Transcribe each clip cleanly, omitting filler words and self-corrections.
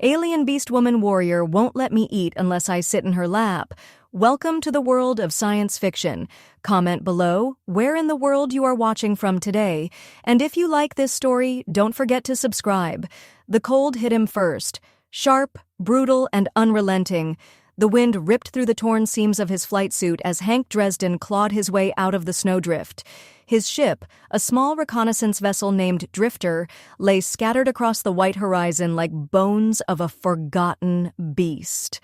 Alien beastwoman warrior won't let me eat unless I sit in her lap. Welcome to the world of science fiction. Comment below where in the world you are watching from today. And if you like this story, don't forget to subscribe. The cold hit him first. Sharp, brutal, and unrelenting. The wind ripped through the torn seams of his flight suit as Hank Dresden clawed his way out of the snowdrift. His ship, a small reconnaissance vessel named Drifter, lay scattered across the white horizon like bones of a forgotten beast.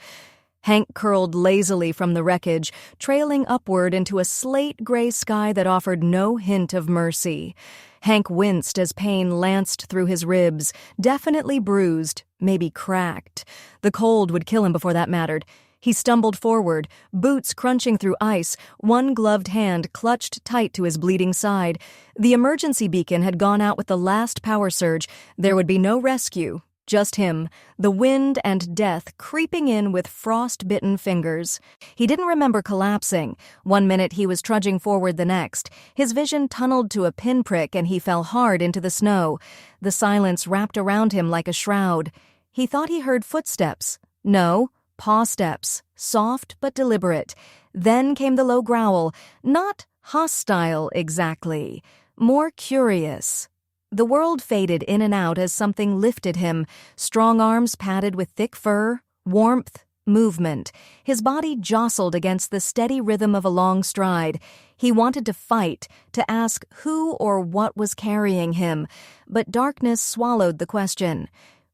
Hank curled lazily from the wreckage, trailing upward into a slate-gray sky that offered no hint of mercy. Hank winced as pain lanced through his ribs, definitely bruised, maybe cracked. The cold would kill him before that mattered. He stumbled forward, boots crunching through ice, one gloved hand clutched tight to his bleeding side. The emergency beacon had gone out with the last power surge. There would be no rescue, just him, the wind and death creeping in with frost-bitten fingers. He didn't remember collapsing. 1 minute he was trudging forward the next. His vision tunneled to a pinprick and he fell hard into the snow. The silence wrapped around him like a shroud. He thought he heard footsteps. No. Paw steps, soft but deliberate. Then came the low growl, not hostile exactly, more curious. The world faded in and out as something lifted him, strong arms padded with thick fur, warmth, movement. His body jostled against the steady rhythm of a long stride. He wanted to fight, to ask who or what was carrying him, but darkness swallowed the question.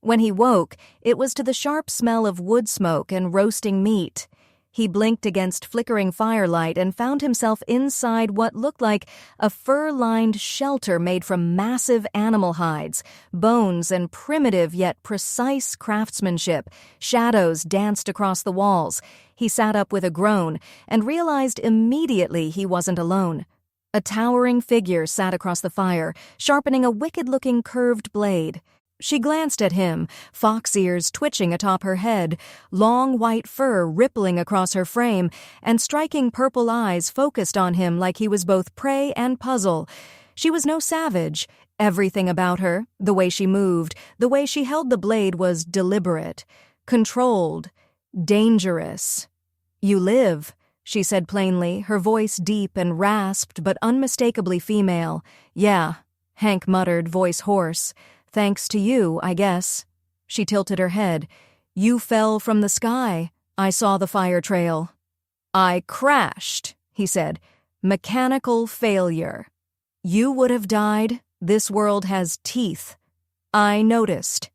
When he woke, it was to the sharp smell of wood smoke and roasting meat. He blinked against flickering firelight and found himself inside what looked like a fur-lined shelter made from massive animal hides, bones and primitive yet precise craftsmanship. Shadows danced across the walls. He sat up with a groan and realized immediately he wasn't alone. A towering figure sat across the fire, sharpening a wicked-looking curved blade. She glanced at him, fox ears twitching atop her head, long white fur rippling across her frame, and striking purple eyes focused on him like he was both prey and puzzle. She was no savage. Everything about her, the way she moved, the way she held the blade was deliberate, controlled, dangerous. "You live," she said plainly, her voice deep and rasped but unmistakably female. "Yeah," Hank muttered, voice hoarse. "Thanks to you, I guess." She tilted her head. "You fell from the sky. I saw the fire trail." "I crashed," he said. "Mechanical failure." "You would have died. This world has teeth." "I noticed."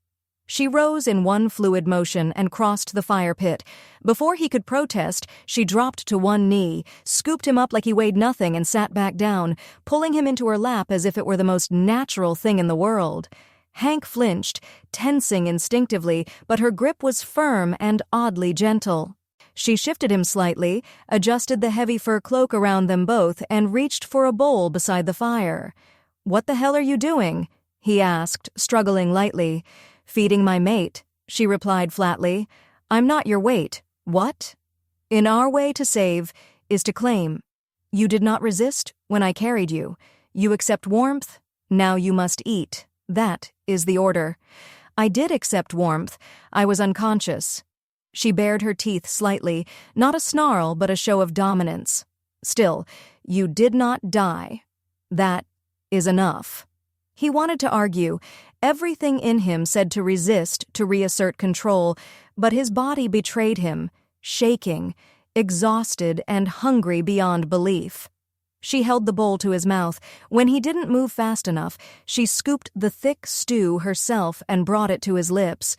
She rose in one fluid motion and crossed the fire pit. Before he could protest, she dropped to one knee, scooped him up like he weighed nothing and sat back down, pulling him into her lap as if it were the most natural thing in the world. Hank flinched, tensing instinctively, but her grip was firm and oddly gentle. She shifted him slightly, adjusted the heavy fur cloak around them both, and reached for a bowl beside the fire. "What the hell are you doing?" he asked, struggling lightly. "Feeding my mate," she replied flatly. "I'm not your weight." "What?" "In our way to save is to claim. You did not resist when I carried you. You accept warmth, now you must eat. That is the order." "I did accept warmth. I was unconscious." She bared her teeth slightly, not a snarl but a show of dominance. "Still, you did not die. That is enough." He wanted to argue. Everything in him said to resist, to reassert control, but his body betrayed him, shaking, exhausted and hungry beyond belief. She held the bowl to his mouth. When he didn't move fast enough, she scooped the thick stew herself and brought it to his lips.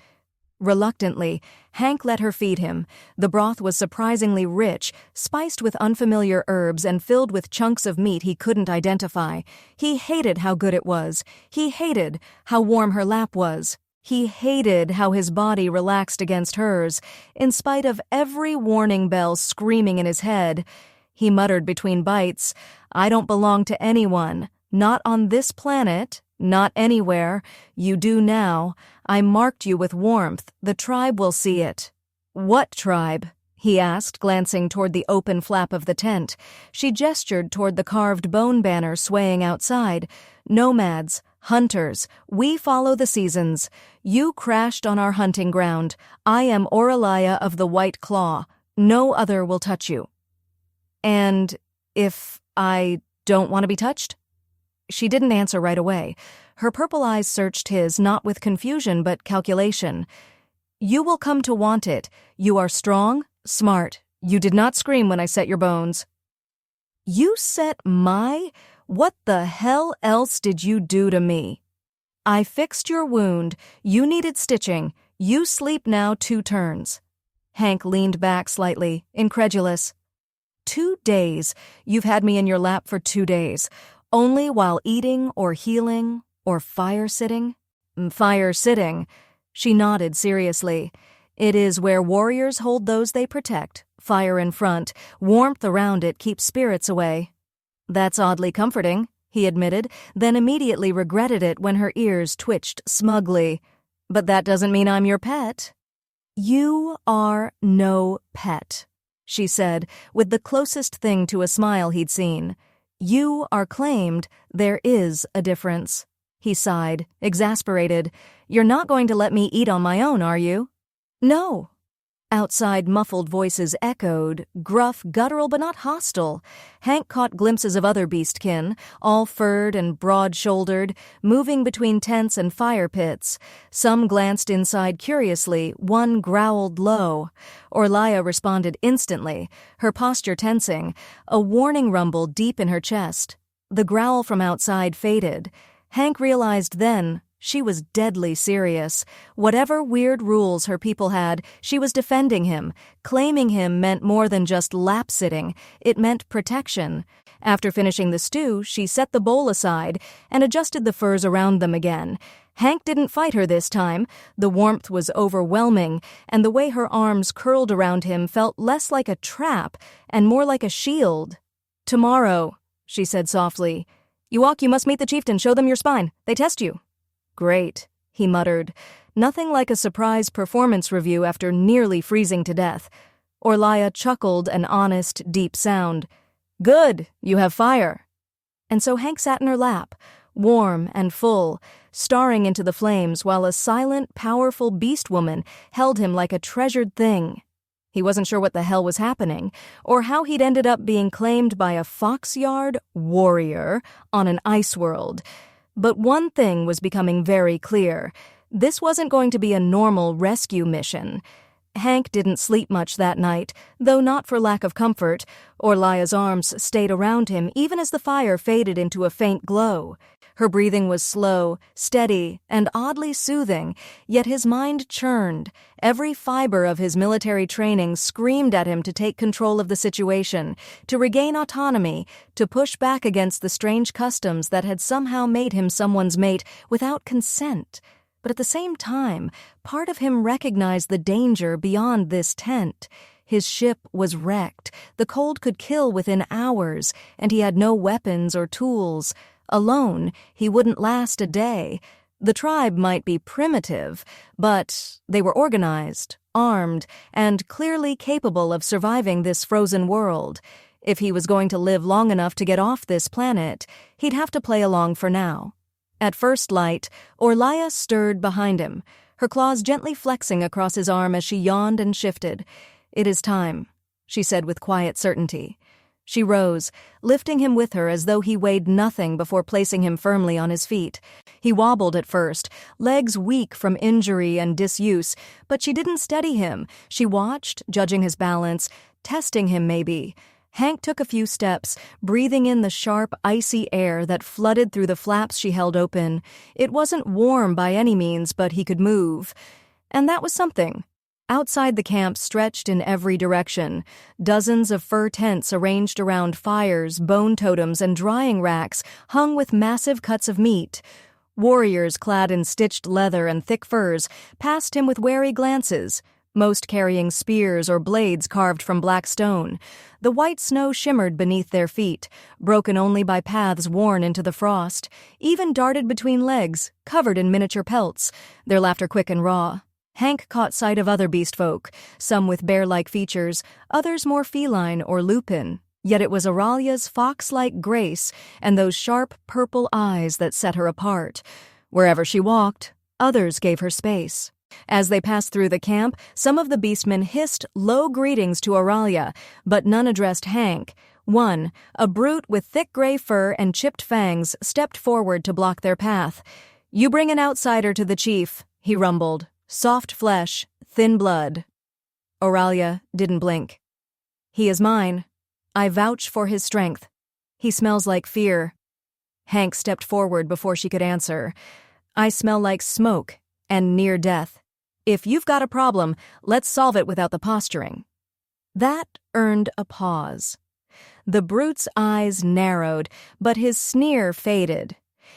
Reluctantly, Hank let her feed him. The broth was surprisingly rich, spiced with unfamiliar herbs and filled with chunks of meat he couldn't identify. He hated how good it was. He hated how warm her lap was. He hated how his body relaxed against hers, in spite of every warning bell screaming in his head. He muttered between bites, "I don't belong to anyone. Not on this planet. Not anywhere. You do now. I marked you with warmth. The tribe will see it." "What tribe?" he asked, glancing toward the open flap of the tent. She gestured toward the carved bone banner swaying outside. "Nomads. Hunters, we follow the seasons. You crashed on our hunting ground. I am Orlaya of the White Claw. No other will touch you." "And if I don't want to be touched?" She didn't answer right away. Her purple eyes searched his, not with confusion but calculation. "You will come to want it. You are strong, smart. You did not scream when I set your bones." "You set my? What the hell else did you do to me?" "I fixed your wound. You needed stitching. You sleep now 2 turns." Hank leaned back slightly, incredulous. 2 days? You've had me in your lap for 2 days. Only while eating or healing or fire-sitting? Fire-sitting. She nodded seriously. "It is where warriors hold those they protect. Fire in front, warmth around it keeps spirits away." "That's oddly comforting," he admitted, then immediately regretted it when her ears twitched smugly. "But that doesn't mean I'm your pet." "You are no pet," she said, with the closest thing to a smile he'd seen. "You are claimed. There is a difference." He sighed, exasperated. "You're not going to let me eat on my own, are you?" "No." Outside, muffled voices echoed, gruff, guttural, but not hostile. Hank caught glimpses of other beastkin, all furred and broad-shouldered, moving between tents and fire pits. Some glanced inside curiously, one growled low. Orlaya responded instantly, her posture tensing, a warning rumble deep in her chest. The growl from outside faded. Hank realized then she was deadly serious. Whatever weird rules her people had, she was defending him. Claiming him meant more than just lap-sitting. It meant protection. After finishing the stew, she set the bowl aside and adjusted the furs around them again. Hank didn't fight her this time. The warmth was overwhelming, and the way her arms curled around him felt less like a trap and more like a shield. "Tomorrow," she said softly. "You walk, you must meet the chieftain. Show them your spine. They test you." "Great," he muttered. Nothing like a surprise performance review after nearly freezing to death. Orlaya chuckled an honest, deep sound. "Good, you have fire." And so Hank sat in her lap, warm and full, staring into the flames while a silent, powerful beastwoman held him like a treasured thing. He wasn't sure what the hell was happening, or how he'd ended up being claimed by a foxyard warrior on an ice world. But one thing was becoming very clear. This wasn't going to be a normal rescue mission. Hank didn't sleep much that night, though not for lack of comfort. Orlaya's arms stayed around him even as the fire faded into a faint glow. Her breathing was slow, steady, and oddly soothing, yet his mind churned. Every fiber of his military training screamed at him to take control of the situation, to regain autonomy, to push back against the strange customs that had somehow made him someone's mate without consent. But at the same time, part of him recognized the danger beyond this tent. His ship was wrecked. The cold could kill within hours, and he had no weapons or tools. Alone, he wouldn't last a day. The tribe might be primitive, but they were organized, armed, and clearly capable of surviving this frozen world. If he was going to live long enough to get off this planet, he'd have to play along for now. At first light, Orlaya stirred behind him, her claws gently flexing across his arm as she yawned and shifted. "It is time," she said with quiet certainty. She rose, lifting him with her as though he weighed nothing before placing him firmly on his feet. He wobbled at first, legs weak from injury and disuse, but she didn't steady him. She watched, judging his balance, testing him maybe. Hank took a few steps, breathing in the sharp, icy air that flooded through the flaps she held open. It wasn't warm by any means, but he could move. And that was something. Outside the camp stretched in every direction. Dozens of fur tents arranged around fires, bone totems, and drying racks hung with massive cuts of meat. Warriors clad in stitched leather and thick furs passed him with wary glances, most carrying spears or blades carved from black stone. The white snow shimmered beneath their feet, broken only by paths worn into the frost, even darted between legs, covered in miniature pelts, their laughter quick and raw. Hank caught sight of other beast folk, some with bear-like features, others more feline or lupin. Yet it was Orlaya's fox-like grace and those sharp purple eyes that set her apart. Wherever she walked, others gave her space. As they passed through the camp, some of the beastmen hissed low greetings to Orlaya, but none addressed Hank. One, a brute with thick gray fur and chipped fangs, stepped forward to block their path. "You bring an outsider to the chief," he rumbled. "Soft flesh, thin blood." Orlaya didn't blink. "He is mine. I vouch for his strength. He smells like fear." Hank stepped forward before she could answer. "I smell like smoke and near death. If you've got a problem, let's solve it without the posturing." That earned a pause. The brute's eyes narrowed, but his sneer faded.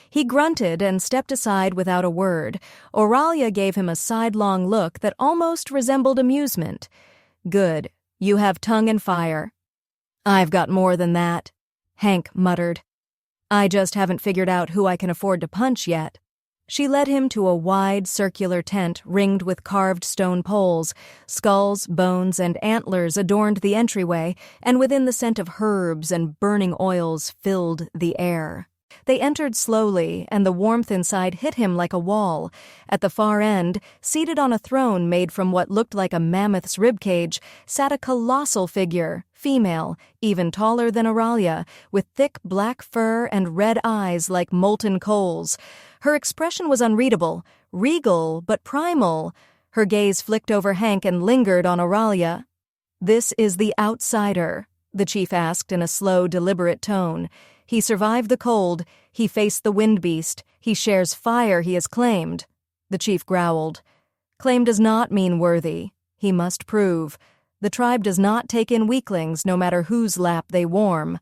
He grunted and stepped aside without a word. Orlaya gave him a sidelong look that almost resembled amusement. "Good. You have tongue and fire." "I've got more than that," Hank muttered. "I just haven't figured out who I can afford to punch yet." She led him to a wide, circular tent ringed with carved stone poles. Skulls, bones, and antlers adorned the entryway, and within the scent of herbs and burning oils filled the air. They entered slowly, and the warmth inside hit him like a wall. At the far end, seated on a throne made from what looked like a mammoth's ribcage, sat a colossal figure, female, even taller than Orlaya, with thick black fur and red eyes like molten coals. Her expression was unreadable, regal but primal. Her gaze flicked over Hank and lingered on Orlaya. "This is the outsider," the chief asked in a slow, deliberate tone. "He survived the cold. He faced the wind beast. He shares fire he has claimed." The chief growled. "Claim does not mean worthy. He must prove. The tribe does not take in weaklings, no matter whose lap they warm."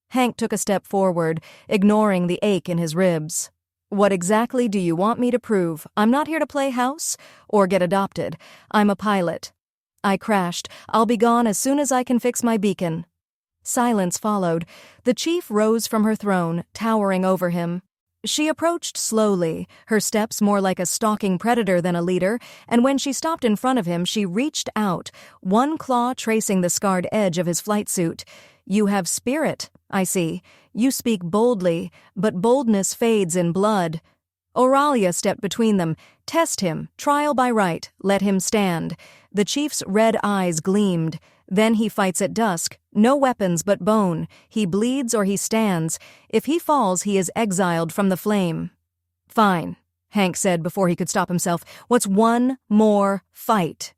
Hank took a step forward, ignoring the ache in his ribs. "What exactly do you want me to prove? I'm not here to play house or get adopted. I'm a pilot. I crashed. I'll be gone as soon as I can fix my beacon." Silence followed. The chief rose from her throne, towering over him. She approached slowly, her steps more like a stalking predator than a leader, and when she stopped in front of him, she reached out, one claw tracing the scarred edge of his flight suit. "You have spirit, I see. You speak boldly, but boldness fades in blood." Orlaya stepped between them. "Test him, trial by right, let him stand." The chief's red eyes gleamed. "Then he fights at dusk. No weapons but bone. He bleeds or he stands. If he falls, he is exiled from the flame." "Fine," Hank said before he could stop himself. "What's one more fight?"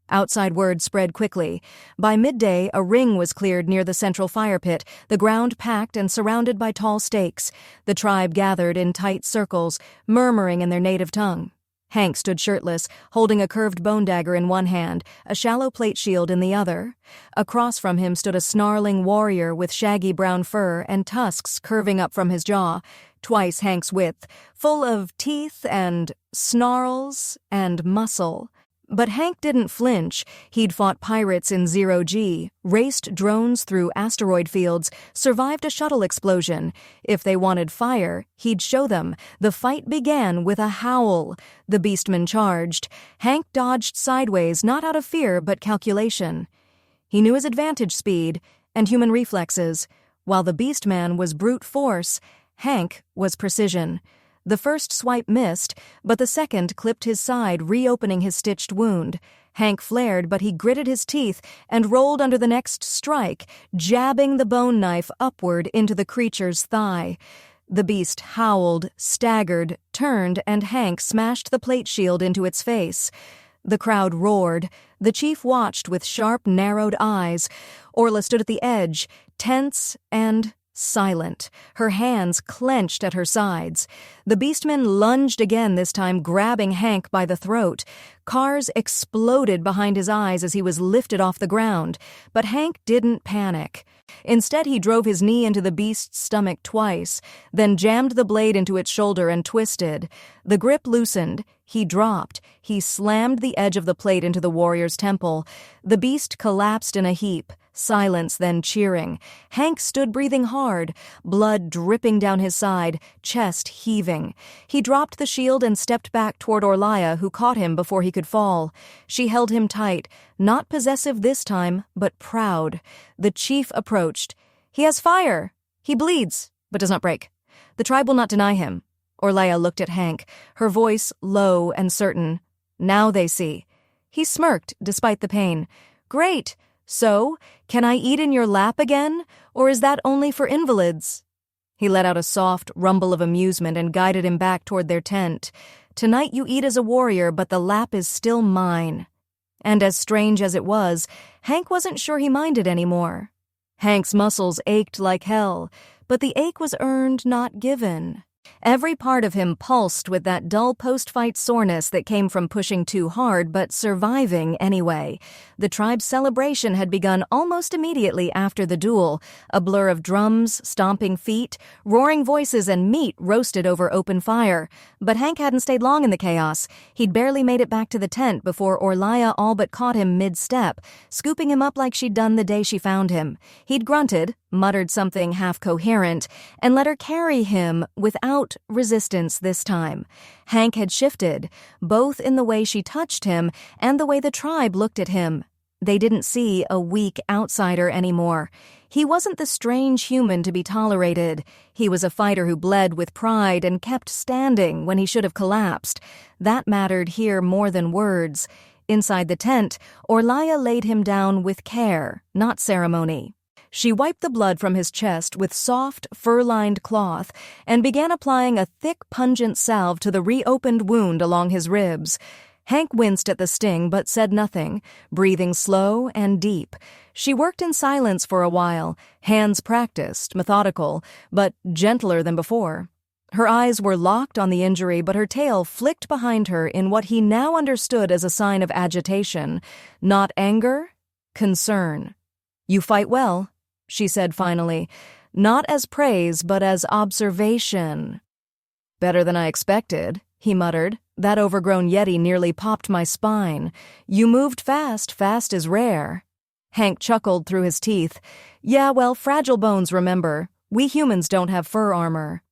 Outside word spread quickly. By midday, a ring was cleared near the central fire pit, the ground packed and surrounded by tall stakes. The tribe gathered in tight circles, murmuring in their native tongue. Hank stood shirtless, holding a curved bone dagger in one hand, a shallow plate shield in the other. Across from him stood a snarling warrior with shaggy brown fur and tusks curving up from his jaw, twice Hank's width, full of teeth and snarls and muscle. But Hank didn't flinch. He'd fought pirates in Zero-G, raced drones through asteroid fields, survived a shuttle explosion. If they wanted fire, he'd show them. The fight began with a howl. The beastman charged. Hank dodged sideways, not out of fear, but calculation. He knew his advantage speed and human reflexes. While the beastman was brute force, Hank was precision. The first swipe missed, but the second clipped his side, reopening his stitched wound. Hank flared, but he gritted his teeth and rolled under the next strike, jabbing the bone knife upward into the creature's thigh. The beast howled, staggered, turned, and Hank smashed the plate shield into its face. The crowd roared. The chief watched with sharp, narrowed eyes. Orla stood at the edge, tense and silent, her hands clenched at her sides. The beastman lunged again, this time grabbing Hank by the throat. Cars exploded behind his eyes as he was lifted off the ground, but Hank didn't panic. Instead, he drove his knee into the beast's stomach twice, then jammed the blade into its shoulder and twisted. The grip loosened. He dropped. He slammed the edge of the plate into the warrior's temple. The beast collapsed in a heap. Silence, then cheering. Hank stood breathing hard, blood dripping down his side, chest heaving. He dropped the shield and stepped back toward Orlaya, who caught him before he could fall. She held him tight, not possessive this time, but proud. The chief approached. He has fire. He bleeds, but does not break. The tribe will not deny him. Orlaya looked at Hank, her voice low and certain. Now they see. He smirked, despite the pain. Great. So, can I eat in your lap again? Or is that only for invalids? He let out a soft rumble of amusement and guided him back toward their tent. Tonight you eat as a warrior, but the lap is still mine. And as strange as it was, Hank wasn't sure he minded anymore. Hank's muscles ached like hell, but the ache was earned, not given. Every part of him pulsed with that dull post-fight soreness that came from pushing too hard but surviving anyway. The tribe's celebration had begun almost immediately after the duel, a blur of drums, stomping feet, roaring voices, and meat roasted over open fire. But Hank hadn't stayed long in the chaos. He'd barely made it back to the tent before Orlaya all but caught him mid-step, scooping him up like she'd done the day she found him. He'd grunted, muttered something half-coherent, and let her carry him without resistance this time. Hank had shifted, both in the way she touched him and the way the tribe looked at him. They didn't see a weak outsider anymore. He wasn't the strange human to be tolerated. He was a fighter who bled with pride and kept standing when he should have collapsed. That mattered here more than words. Inside the tent, Orlaya laid him down with care, not ceremony. She wiped the blood from his chest with soft, fur-lined cloth and began applying a thick, pungent salve to the reopened wound along his ribs. Hank winced at the sting but said nothing, breathing slow and deep. She worked in silence for a while, hands practiced, methodical, but gentler than before. Her eyes were locked on the injury, but her tail flicked behind her in what he now understood as a sign of agitation. Not anger, concern. "You fight well," she said finally, not as praise but as observation. "Better than I expected," he muttered. "That overgrown yeti nearly popped my spine. You moved fast, fast is rare." Hank chuckled through his teeth. "Yeah, well, fragile bones, remember. We humans don't have fur armor."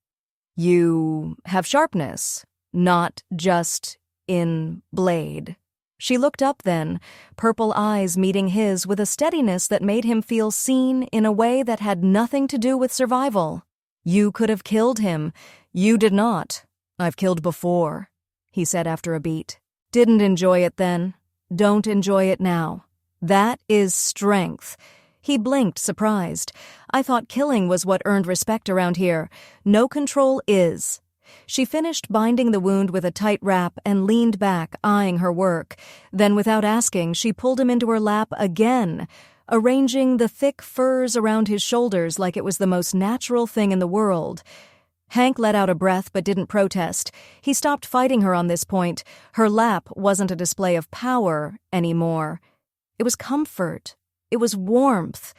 "You have sharpness, not just in blade." She looked up then, purple eyes meeting his with a steadiness that made him feel seen in a way that had nothing to do with survival. "You could have killed him. You did not." "I've killed before," he said after a beat. "Didn't enjoy it then. Don't enjoy it now. That is strength." He blinked, surprised. "I thought killing was what earned respect around here. No control is." She finished binding the wound with a tight wrap and leaned back, eyeing her work. Then, without asking, she pulled him into her lap again, arranging the thick furs around his shoulders like it was the most natural thing in the world. Hank let out a breath but didn't protest. He stopped fighting her on this point. Her lap wasn't a display of power anymore. It was comfort. It was warmth.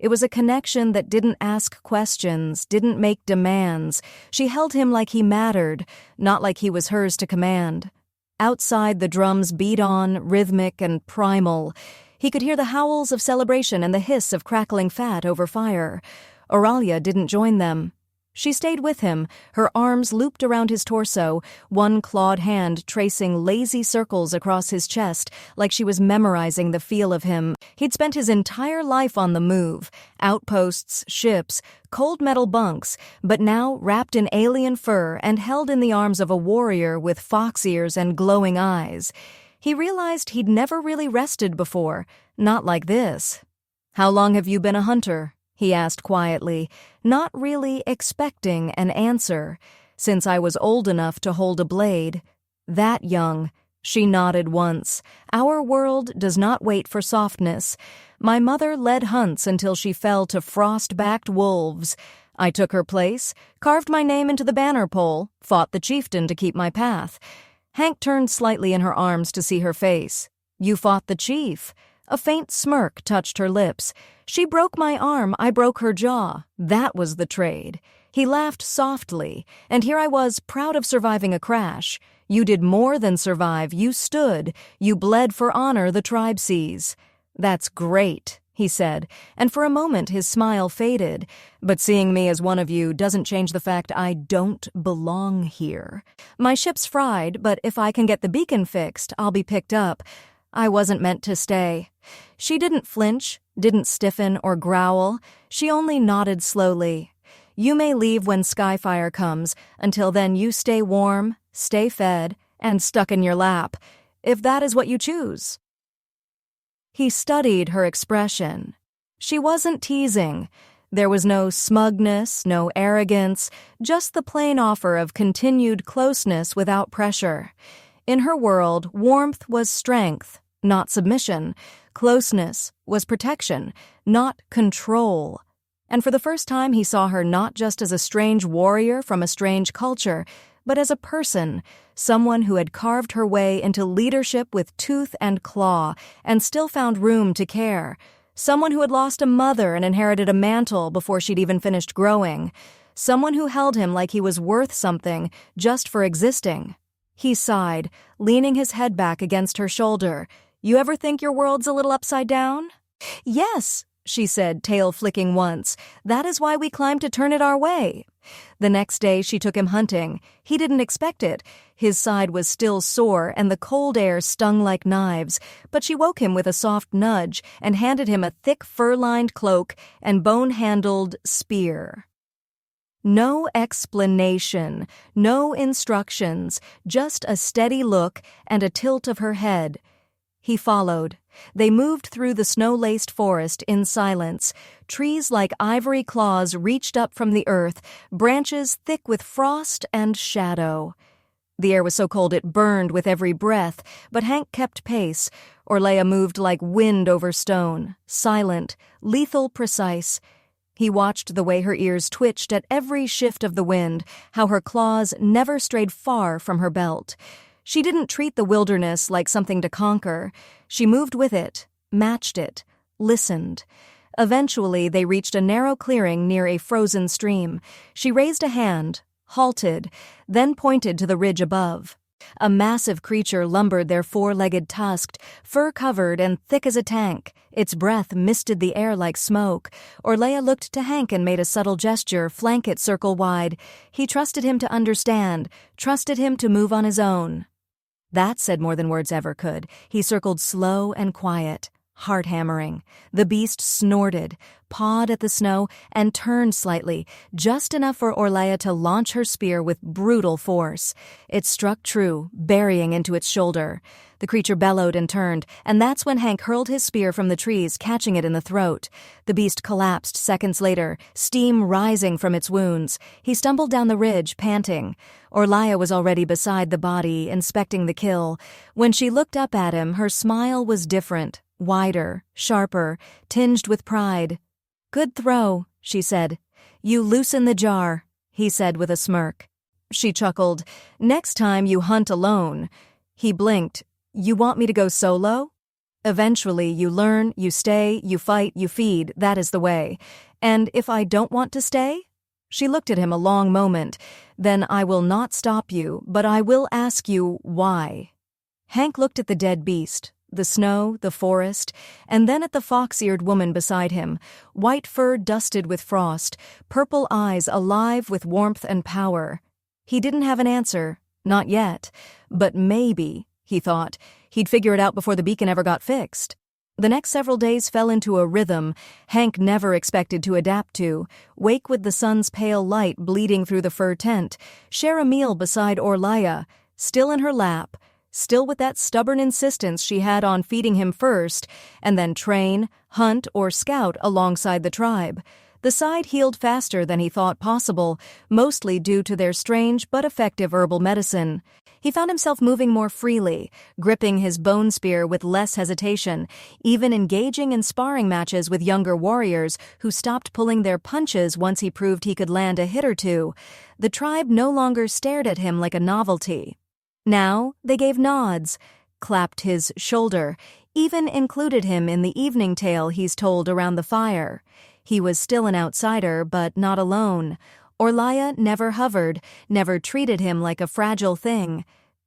It was a connection that didn't ask questions, didn't make demands. She held him like he mattered, not like he was hers to command. Outside, the drums beat on, rhythmic and primal. He could hear the howls of celebration and the hiss of crackling fat over fire. Orlaya didn't join them. She stayed with him, her arms looped around his torso, one clawed hand tracing lazy circles across his chest like she was memorizing the feel of him. He'd spent his entire life on the move, outposts, ships, cold metal bunks, but now wrapped in alien fur and held in the arms of a warrior with fox ears and glowing eyes. He realized he'd never really rested before, not like this. "How long have you been a hunter?" he asked quietly, not really expecting an answer. "Since I was old enough to hold a blade." "That young." She nodded once. "Our world does not wait for softness. My mother led hunts until she fell to frost-backed wolves. I took her place, carved my name into the banner pole, fought the chieftain to keep my path." Hank turned slightly in her arms to see her face. "You fought the chief?" A faint smirk touched her lips. "She broke my arm, I broke her jaw. That was the trade." He laughed softly, and here I was, proud of surviving a crash. "You did more than survive. You stood. You bled for honor the tribe sees." "That's great," he said, and for a moment his smile faded. "But seeing me as one of you doesn't change the fact I don't belong here. My ship's fried, but if I can get the beacon fixed, I'll be picked up. I wasn't meant to stay." She didn't flinch, didn't stiffen or growl. She only nodded slowly. "You may leave when Skyfire comes. Until then, you stay warm, stay fed, and stuck in your lap, if that is what you choose." He studied her expression. She wasn't teasing. There was no smugness, no arrogance, just the plain offer of continued closeness without pressure. In her world, warmth was strength, not submission. Closeness was protection, not control. And for the first time, he saw her not just as a strange warrior from a strange culture, but as a person, someone who had carved her way into leadership with tooth and claw and still found room to care. Someone who had lost a mother and inherited a mantle before she'd even finished growing. Someone who held him like he was worth something just for existing. He sighed, leaning his head back against her shoulder. "You ever think your world's a little upside down?" "Yes," she said, tail flicking once. "That is why we climbed to turn it our way." The next day she took him hunting. He didn't expect it. His side was still sore and the cold air stung like knives, but she woke him with a soft nudge and handed him a thick fur-lined cloak and bone-handled spear. No explanation, no instructions, just a steady look and a tilt of her head. He followed. They moved through the snow-laced forest in silence. Trees like ivory claws reached up from the earth, branches thick with frost and shadow. The air was so cold it burned with every breath, but Hank kept pace. Orlaya moved like wind over stone, silent, lethal, precise. He watched the way her ears twitched at every shift of the wind, how her claws never strayed far from her belt. She didn't treat the wilderness like something to conquer. She moved with it, matched it, listened. Eventually, they reached a narrow clearing near a frozen stream. She raised a hand, halted, then pointed to the ridge above. A massive creature lumbered their four-legged tusked, fur-covered and thick as a tank. Its breath misted the air like smoke. Orlaya looked to Hank and made a subtle gesture, flank it circle wide. He trusted him to understand, trusted him to move on his own. That said more than words ever could. He circled slow and quiet, heart-hammering. The beast snorted, pawed at the snow, and turned slightly, just enough for Orlaya to launch her spear with brutal force. It struck true, burying into its shoulder. The creature bellowed and turned, and that's when Hank hurled his spear from the trees, catching it in the throat. The beast collapsed seconds later, steam rising from its wounds. He stumbled down the ridge, panting. Orlaya was already beside the body, inspecting the kill. When she looked up at him, her smile was different, wider, sharper, tinged with pride. "Good throw," she said. "You loosen the jar," he said with a smirk. She chuckled. "Next time you hunt alone." He blinked. "You want me to go solo?" "Eventually, you learn, you stay, you fight, you feed. That is the way. And if I don't want to stay?" She looked at him a long moment. "Then I will not stop you, but I will ask you why." Hank looked at the dead beast, the snow, the forest, and then at the fox-eared woman beside him, white fur dusted with frost, purple eyes alive with warmth and power. He didn't have an answer, not yet, but maybe, he thought, he'd figure it out before the beacon ever got fixed. The next several days fell into a rhythm Hank never expected to adapt to. Wake with the sun's pale light bleeding through the fur tent, share a meal beside Orlaya, still in her lap, still with that stubborn insistence she had on feeding him first, and then train, hunt, or scout alongside the tribe. The side healed faster than he thought possible, mostly due to their strange but effective herbal medicine. He found himself moving more freely, gripping his bone spear with less hesitation, even engaging in sparring matches with younger warriors who stopped pulling their punches once he proved he could land a hit or two. The tribe no longer stared at him like a novelty. Now they gave nods, clapped his shoulder, even included him in the evening tale he's told around the fire. He was still an outsider, but not alone. Orlaya never hovered, never treated him like a fragile thing.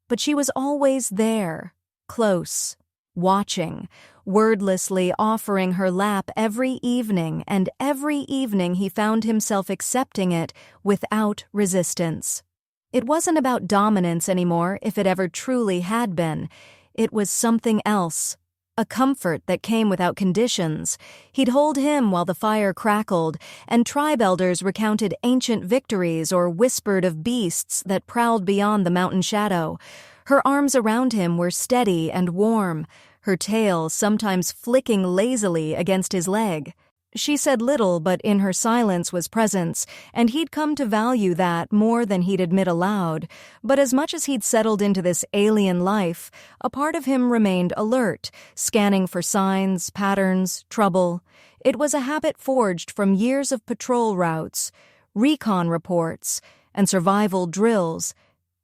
But she was always there, close, watching, wordlessly offering her lap every evening, and every evening he found himself accepting it without resistance. It wasn't about dominance anymore, if it ever truly had been. It was something else. A comfort that came without conditions. He'd hold him while the fire crackled, and tribe elders recounted ancient victories or whispered of beasts that prowled beyond the mountain shadow. Her arms around him were steady and warm, her tail sometimes flicking lazily against his leg. She said little, but in her silence was presence, and he'd come to value that more than he'd admit aloud. But as much as he'd settled into this alien life, a part of him remained alert, scanning for signs, patterns, trouble. It was a habit forged from years of patrol routes, recon reports, and survival drills.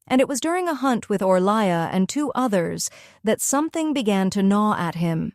And it was during a hunt with Orlaya and 2 others that something began to gnaw at him.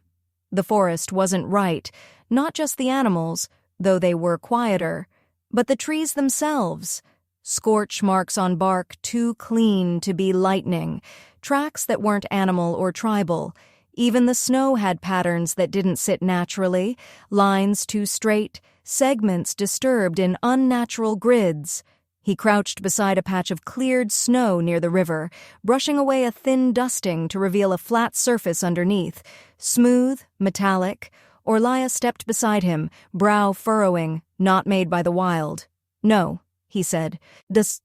The forest wasn't right. Not just the animals, though they were quieter, but the trees themselves. Scorch marks on bark too clean to be lightning, tracks that weren't animal or tribal. Even the snow had patterns that didn't sit naturally, lines too straight, segments disturbed in unnatural grids. He crouched beside a patch of cleared snow near the river, brushing away a thin dusting to reveal a flat surface underneath, smooth, metallic. Orlaya stepped beside him, brow furrowing, not made by the wild. "No," he said. This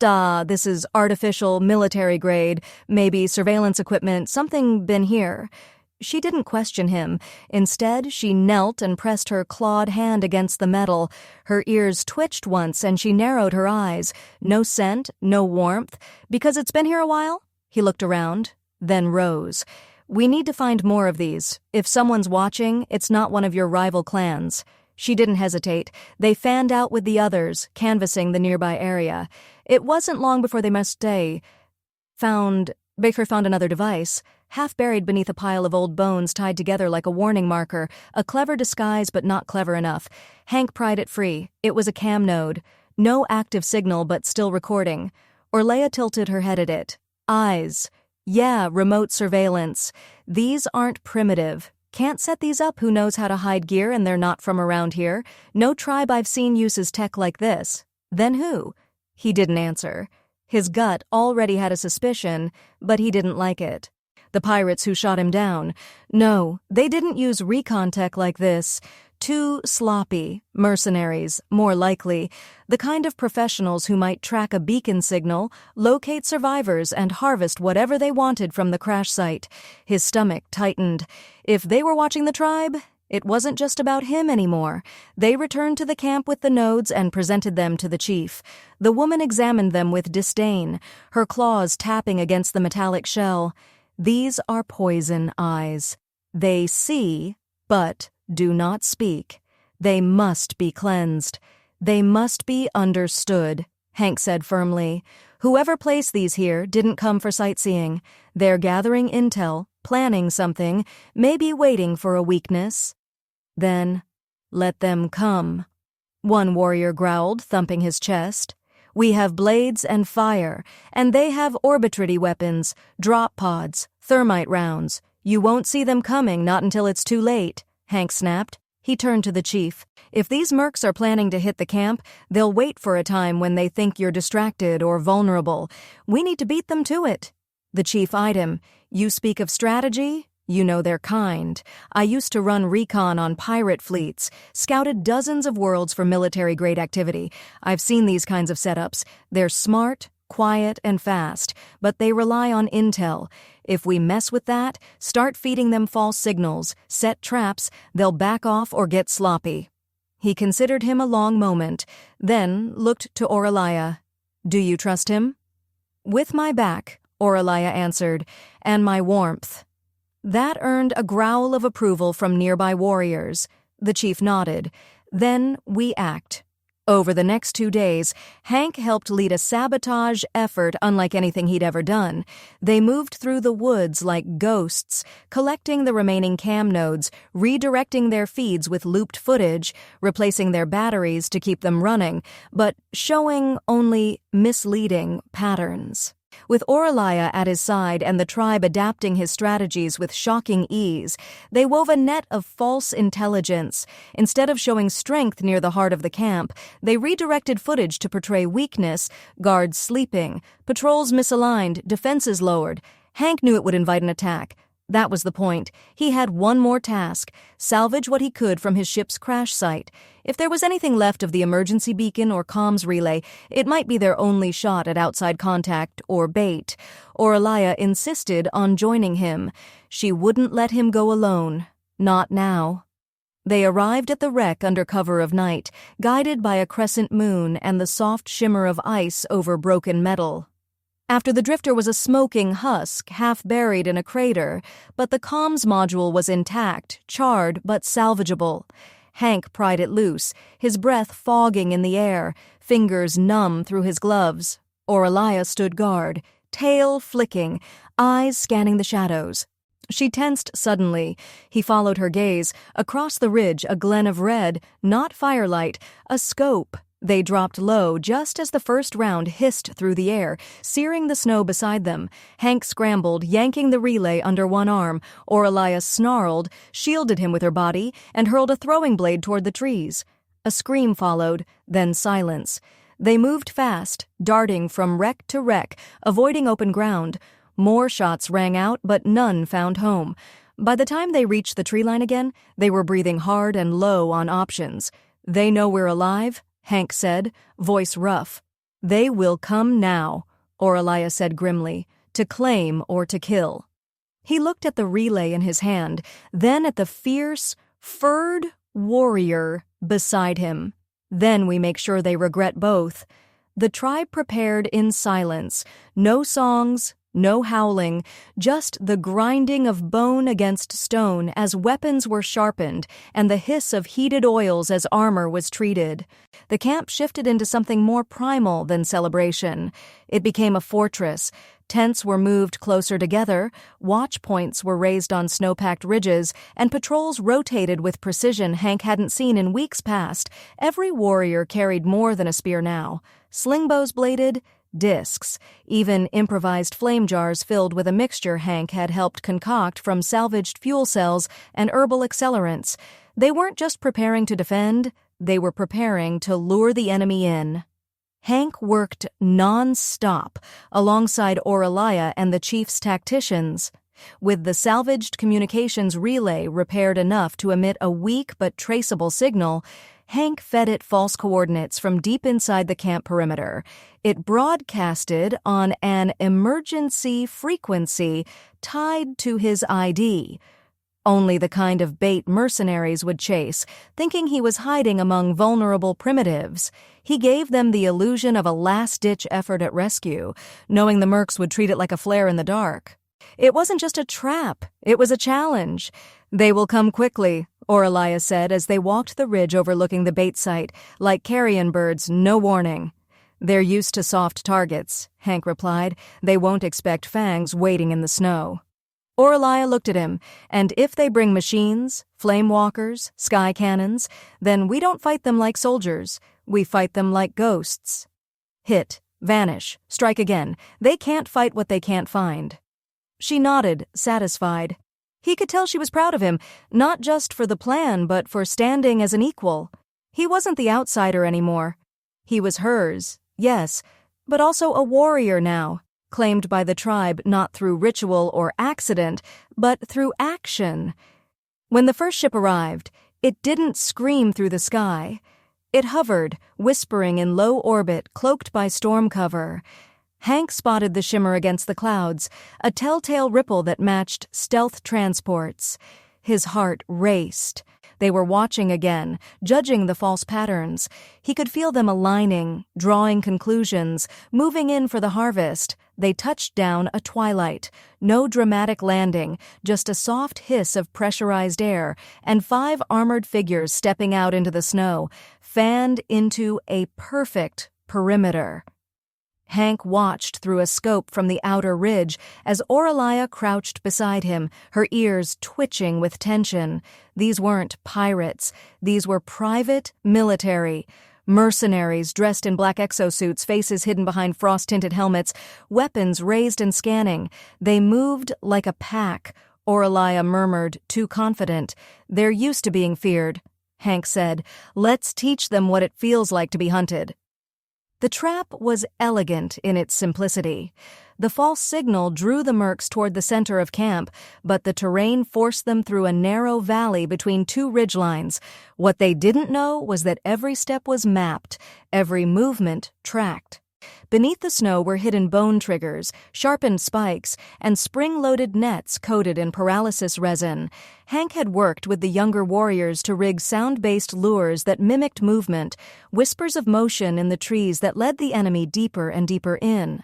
is artificial, military grade, maybe surveillance equipment, something been here." She didn't question him. Instead, she knelt and pressed her clawed hand against the metal. Her ears twitched once and she narrowed her eyes. No scent, no warmth. "Because it's been here a while?" He looked around, then rose. "We need to find more of these. If someone's watching, it's not one of your rival clans." She didn't hesitate. They fanned out with the others, canvassing the nearby area. It wasn't long before they must stay. Baker found another device, half buried beneath a pile of old bones tied together like a warning marker, a clever disguise but not clever enough. Hank pried it free. It was a cam node. No active signal but still recording. Orlaya tilted her head at it. Eyes. Yeah, remote surveillance. These aren't primitive. Can't set these up who knows how to hide gear and they're not from around here. No tribe I've seen uses tech like this. Then who? He didn't answer. His gut already had a suspicion, but he didn't like it. The pirates who shot him down. No, they didn't use recon tech like this. Too sloppy. Mercenaries, more likely. The kind of professionals who might track a beacon signal, locate survivors, and harvest whatever they wanted from the crash site. His stomach tightened. If they were watching the tribe, it wasn't just about him anymore. They returned to the camp with the nodes and presented them to the chief. The woman examined them with disdain, her claws tapping against the metallic shell. These are poison eyes. They see, but do not speak. They must be cleansed. They must be understood, Hank said firmly. Whoever placed these here didn't come for sightseeing. They're gathering intel, planning something, maybe waiting for a weakness. Then, let them come. One warrior growled, thumping his chest. We have blades and fire, and they have orbitrity weapons, drop pods, thermite rounds. You won't see them coming, not until it's too late, Hank snapped. He turned to the chief. If these mercs are planning to hit the camp, they'll wait for a time when they think you're distracted or vulnerable. We need to beat them to it. The chief eyed him. You speak of strategy? You know their kind. I used to run recon on pirate fleets, scouted dozens of worlds for military-grade activity. I've seen these kinds of setups. They're smart, quiet, and fast, but they rely on intel. If we mess with that, start feeding them false signals, set traps, they'll back off or get sloppy. He considered him a long moment, then looked to Orlaya. Do you trust him? With my back, Orlaya answered, and my warmth. That earned a growl of approval from nearby warriors. The chief nodded. Then we act. Over the next 2 days, Hank helped lead a sabotage effort unlike anything he'd ever done. They moved through the woods like ghosts, collecting the remaining cam nodes, redirecting their feeds with looped footage, replacing their batteries to keep them running, but showing only misleading patterns. With Orlaya at his side and the tribe adapting his strategies with shocking ease, they wove a net of false intelligence. Instead of showing strength near the heart of the camp, they redirected footage to portray weakness, guards sleeping, patrols misaligned, defenses lowered. Hank knew it would invite an attack. That was the point. He had one more task: salvage what he could from his ship's crash site. If there was anything left of the emergency beacon or comms relay, it might be their only shot at outside contact or bait. Orlaya insisted on joining him. She wouldn't let him go alone. Not now. They arrived at the wreck under cover of night, guided by a crescent moon and the soft shimmer of ice over broken metal. After the drifter was a smoking husk, half buried in a crater, but the comms module was intact, charred but salvageable. Hank pried it loose, his breath fogging in the air, fingers numb through his gloves. Orlaya stood guard, tail flicking, eyes scanning the shadows. She tensed suddenly. He followed her gaze. Across the ridge, a glen of red, not firelight, a scope. They dropped low just as the first round hissed through the air, searing the snow beside them. Hank scrambled, yanking the relay under one arm. Orlaya snarled, shielded him with her body, and hurled a throwing blade toward the trees. A scream followed, then silence. They moved fast, darting from wreck to wreck, avoiding open ground. More shots rang out, but none found home. By the time they reached the tree line again, they were breathing hard and low on options. "They know we're alive?" Hank said, voice rough. "They will come now," Orlaya said grimly, "to claim or to kill." He looked at the relay in his hand, then at the fierce, furred warrior beside him. "Then we make sure they regret both." The tribe prepared in silence. No songs, no howling, just the grinding of bone against stone as weapons were sharpened and the hiss of heated oils as armor was treated. The camp shifted into something more primal than celebration. It became a fortress. Tents were moved closer together, watch points were raised on snow-packed ridges, and patrols rotated with precision Hank hadn't seen in weeks past. Every warrior carried more than a spear now. Slingbows bladed, discs, even improvised flame jars filled with a mixture Hank had helped concoct from salvaged fuel cells and herbal accelerants. They weren't just preparing to defend, they were preparing to lure the enemy in. Hank worked non-stop alongside Orlaya and the chief's tacticians. With the salvaged communications relay repaired enough to emit a weak but traceable signal, Hank fed it false coordinates from deep inside the camp perimeter. It broadcasted on an emergency frequency tied to his ID. Only the kind of bait mercenaries would chase, thinking he was hiding among vulnerable primitives. He gave them the illusion of a last-ditch effort at rescue, knowing the mercs would treat it like a flare in the dark. It wasn't just a trap, it was a challenge. "They will come quickly," Orlaya said as they walked the ridge overlooking the bait site, like carrion birds, no warning. "They're used to soft targets," Hank replied. "They won't expect fangs waiting in the snow." Orlaya looked at him. "And if they bring machines, flame walkers, sky cannons, then we don't fight them like soldiers. We fight them like ghosts. Hit, vanish, strike again. They can't fight what they can't find." She nodded, satisfied. He could tell she was proud of him, not just for the plan, but for standing as an equal. He wasn't the outsider anymore. He was hers, yes, but also a warrior now, claimed by the tribe not through ritual or accident, but through action. When the first ship arrived, it didn't scream through the sky. It hovered, whispering in low orbit, cloaked by storm cover. Hank spotted the shimmer against the clouds, a telltale ripple that matched stealth transports. His heart raced. They were watching again, judging the false patterns. He could feel them aligning, drawing conclusions, moving in for the harvest. They touched down a twilight. No dramatic landing, just a soft hiss of pressurized air, and 5 armored figures stepping out into the snow, fanned into a perfect perimeter. Hank watched through a scope from the outer ridge as Orlaya crouched beside him, her ears twitching with tension. These weren't pirates. These were private military. Mercenaries dressed in black exosuits, faces hidden behind frost-tinted helmets, weapons raised and scanning. They moved like a pack. Orlaya murmured, too confident. "They're used to being feared," Hank said. "Let's teach them what it feels like to be hunted." The trap was elegant in its simplicity. The false signal drew the mercs toward the center of camp, but the terrain forced them through a narrow valley between two ridgelines. What they didn't know was that every step was mapped, every movement tracked. Beneath the snow were hidden bone triggers, sharpened spikes, and spring-loaded nets coated in paralysis resin. Hank had worked with the younger warriors to rig sound-based lures that mimicked movement, whispers of motion in the trees that led the enemy deeper and deeper in.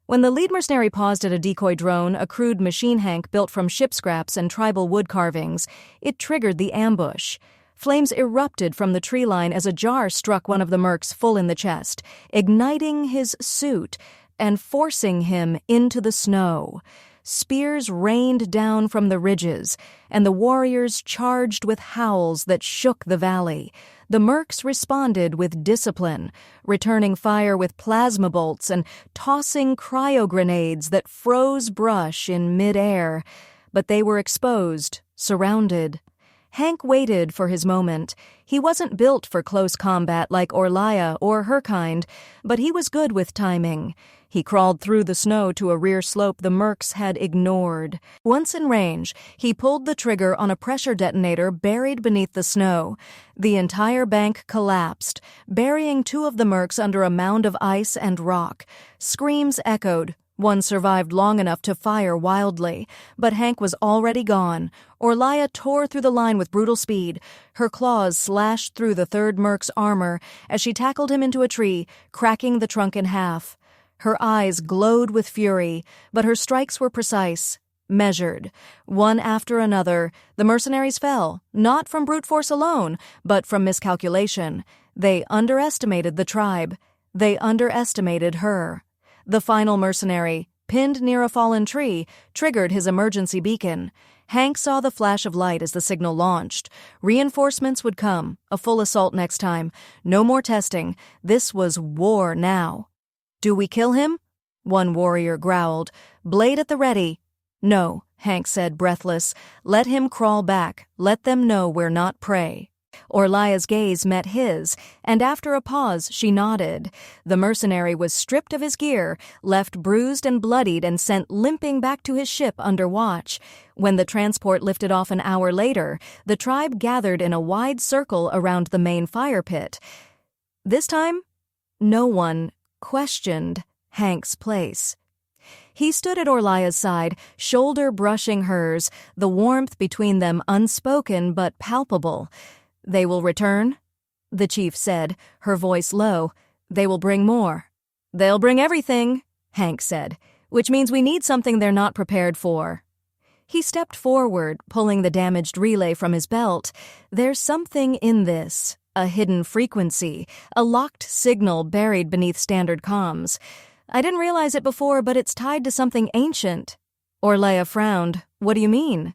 When the lead mercenary paused at a decoy drone, a crude machine Hank built from ship scraps and tribal wood carvings, it triggered the ambush. Flames erupted from the tree line as a jar struck one of the mercs full in the chest, igniting his suit and forcing him into the snow. Spears rained down from the ridges, and the warriors charged with howls that shook the valley. The mercs responded with discipline, returning fire with plasma bolts and tossing cryo-grenades that froze brush in mid-air. But they were exposed, surrounded. Hank waited for his moment. He wasn't built for close combat like Orlaya or her kind, but he was good with timing. He crawled through the snow to a rear slope the mercs had ignored. Once in range, he pulled the trigger on a pressure detonator buried beneath the snow. The entire bank collapsed, burying two of the mercs under a mound of ice and rock. Screams echoed. One survived long enough to fire wildly, but Hank was already gone. Orlaya tore through the line with brutal speed. Her claws slashed through the third merc's armor as she tackled him into a tree, cracking the trunk in half. Her eyes glowed with fury, but her strikes were precise, measured. One after another, the mercenaries fell, not from brute force alone, but from miscalculation. They underestimated the tribe. They underestimated her. The final mercenary, pinned near a fallen tree, triggered his emergency beacon. Hank saw the flash of light as the signal launched. Reinforcements would come, a full assault next time. No more testing. This was war now. "Do we kill him?" one warrior growled. "Blade at the ready." "No," Hank said, breathless. "Let him crawl back. Let them know we're not prey." Orlaya's gaze met his, and after a pause she nodded. The mercenary was stripped of his gear, left bruised and bloodied and sent limping back to his ship under watch. When the transport lifted off an hour later, the tribe gathered in a wide circle around the main fire pit. This time, no one questioned Hank's place. He stood at Orlaya's side, shoulder brushing hers, the warmth between them unspoken but palpable. "They will return?" the chief said, her voice low. "They will bring more." "They'll bring everything," Hank said, "which means we need something they're not prepared for." He stepped forward, pulling the damaged relay from his belt. "There's something in this, a hidden frequency, a locked signal buried beneath standard comms. I didn't realize it before, but it's tied to something ancient." Orlaya frowned. "What do you mean?"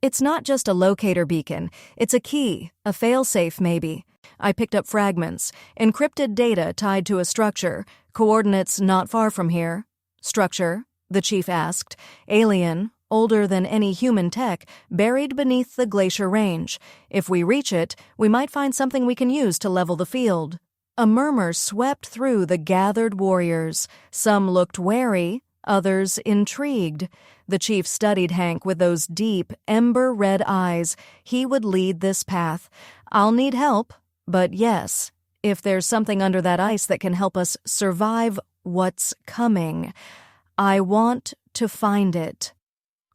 "It's not just a locator beacon. It's a key, a failsafe maybe. I picked up fragments, encrypted data tied to a structure, coordinates not far from here." "Structure?" the chief asked. "Alien, older than any human tech, buried beneath the glacier range. If we reach it, we might find something we can use to level the field." A murmur swept through the gathered warriors. Some looked wary, others intrigued. The chief studied Hank with those deep, ember-red eyes. He would lead this path. "I'll need help, but yes, if there's something under that ice that can help us survive what's coming, I want to find it."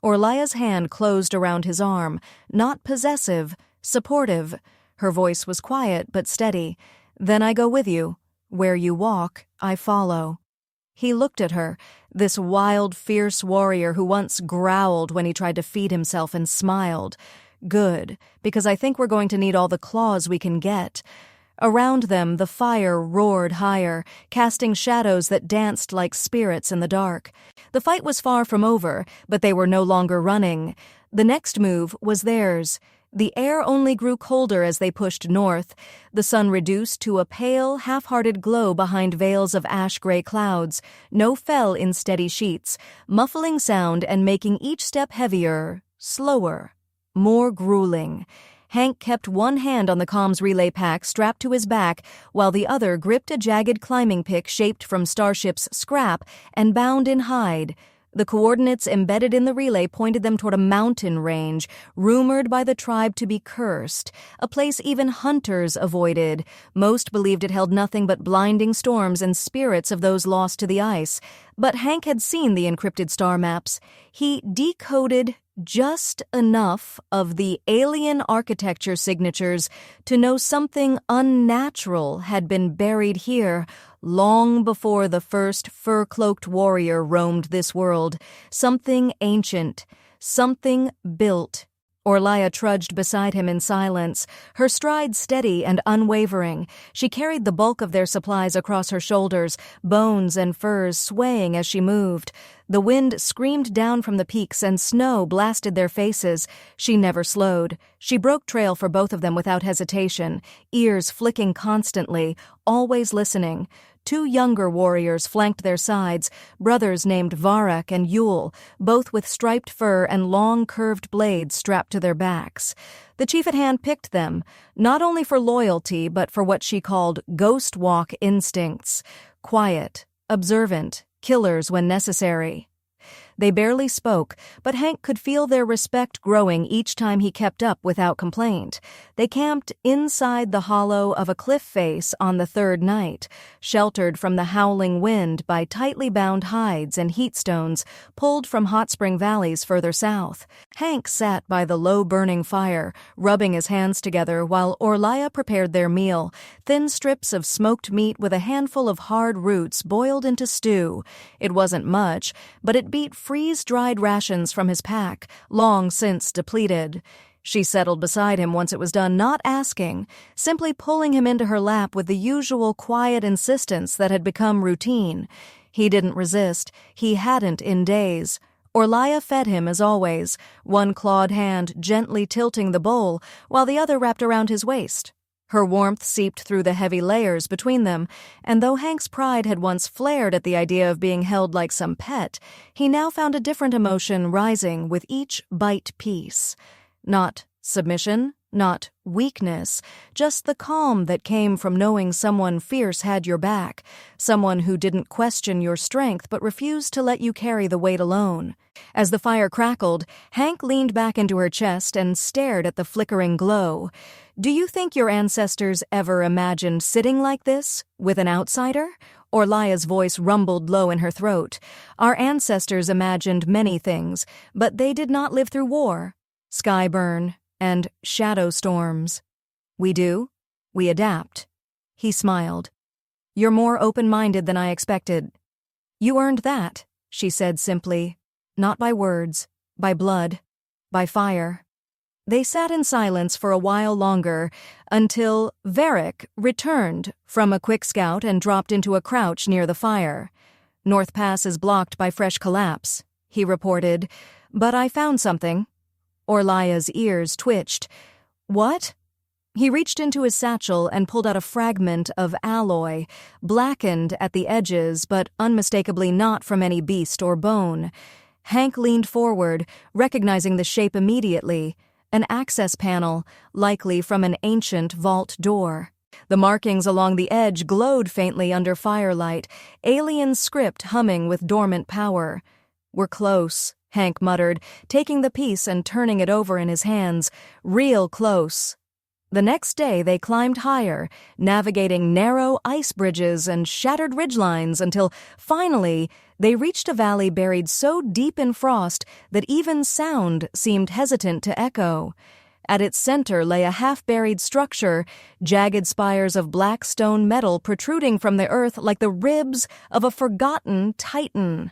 Orlaya's hand closed around his arm, not possessive, supportive. Her voice was quiet but steady. "Then I go with you. Where you walk, I follow." He looked at her, this wild, fierce warrior who once growled when he tried to feed himself and smiled. "Good, because I think we're going to need all the claws we can get." Around them, the fire roared higher, casting shadows that danced like spirits in the dark. The fight was far from over, but they were no longer running. The next move was theirs. The air only grew colder as they pushed north. The sun reduced to a pale, half-hearted glow behind veils of ash-gray clouds. No fell in steady sheets, muffling sound and making each step heavier, slower, more grueling. Hank kept one hand on the comms relay pack strapped to his back, while the other gripped a jagged climbing pick shaped from Starship's scrap and bound in hide. The coordinates embedded in the relay pointed them toward a mountain range, rumored by the tribe to be cursed, a place even hunters avoided. Most believed it held nothing but blinding storms and spirits of those lost to the ice. But Hank had seen the encrypted star maps. He decoded just enough of the alien architecture signatures to know something unnatural had been buried here long before the first fur-cloaked warrior roamed this world. Something ancient, something built. Orlaya trudged beside him in silence, her stride steady and unwavering. She carried the bulk of their supplies across her shoulders, bones and furs swaying as she moved. The wind screamed down from the peaks and snow blasted their faces. She never slowed. She broke trail for both of them without hesitation, ears flicking constantly, always listening. 2 younger warriors flanked their sides, brothers named Varak and Yule, both with striped fur and long curved blades strapped to their backs. The chief at hand picked them, not only for loyalty but for what she called ghost walk instincts. Quiet, observant, killers when necessary. They barely spoke, but Hank could feel their respect growing each time he kept up without complaint. They camped inside the hollow of a cliff face on the 3rd night, sheltered from the howling wind by tightly bound hides and heat stones pulled from hot spring valleys further south. Hank sat by the low-burning fire, rubbing his hands together while Orlaya prepared their meal, thin strips of smoked meat with a handful of hard roots boiled into stew. It wasn't much, but it beat freeze-dried rations from his pack, long since depleted. She settled beside him once it was done, not asking, simply pulling him into her lap with the usual quiet insistence that had become routine. He didn't resist. He hadn't in days. Orlaya fed him as always, one clawed hand gently tilting the bowl while the other wrapped around his waist. Her warmth seeped through the heavy layers between them, and though Hank's pride had once flared at the idea of being held like some pet, he now found a different emotion rising with each bite piece. Not submission, not weakness, just the calm that came from knowing someone fierce had your back, someone who didn't question your strength but refused to let you carry the weight alone. As the fire crackled, Hank leaned back into her chest and stared at the flickering glow. "Do you think your ancestors ever imagined sitting like this, with an outsider?" Orlaya's voice rumbled low in her throat. "Our ancestors imagined many things, but they did not live through war, sky burn, and shadow storms. We do. We adapt." He smiled. "You're more open-minded than I expected." "You earned that," she said simply. "Not by words, by blood, by fire." They sat in silence for a while longer, until Varric returned from a quick scout and dropped into a crouch near the fire. "North Pass is blocked by fresh collapse," he reported, "but I found something." Orlaya's ears twitched. "What?" He reached into his satchel and pulled out a fragment of alloy, blackened at the edges but unmistakably not from any beast or bone. Hank leaned forward, recognizing the shape immediately. An access panel, likely from an ancient vault door. The markings along the edge glowed faintly under firelight, alien script humming with dormant power. "We're close," Hank muttered, taking the piece and turning it over in his hands. "Real close." The next day they climbed higher, navigating narrow ice bridges and shattered ridgelines until, finally, they reached a valley buried so deep in frost that even sound seemed hesitant to echo. At its center lay a half-buried structure, jagged spires of black stone metal protruding from the earth like the ribs of a forgotten titan.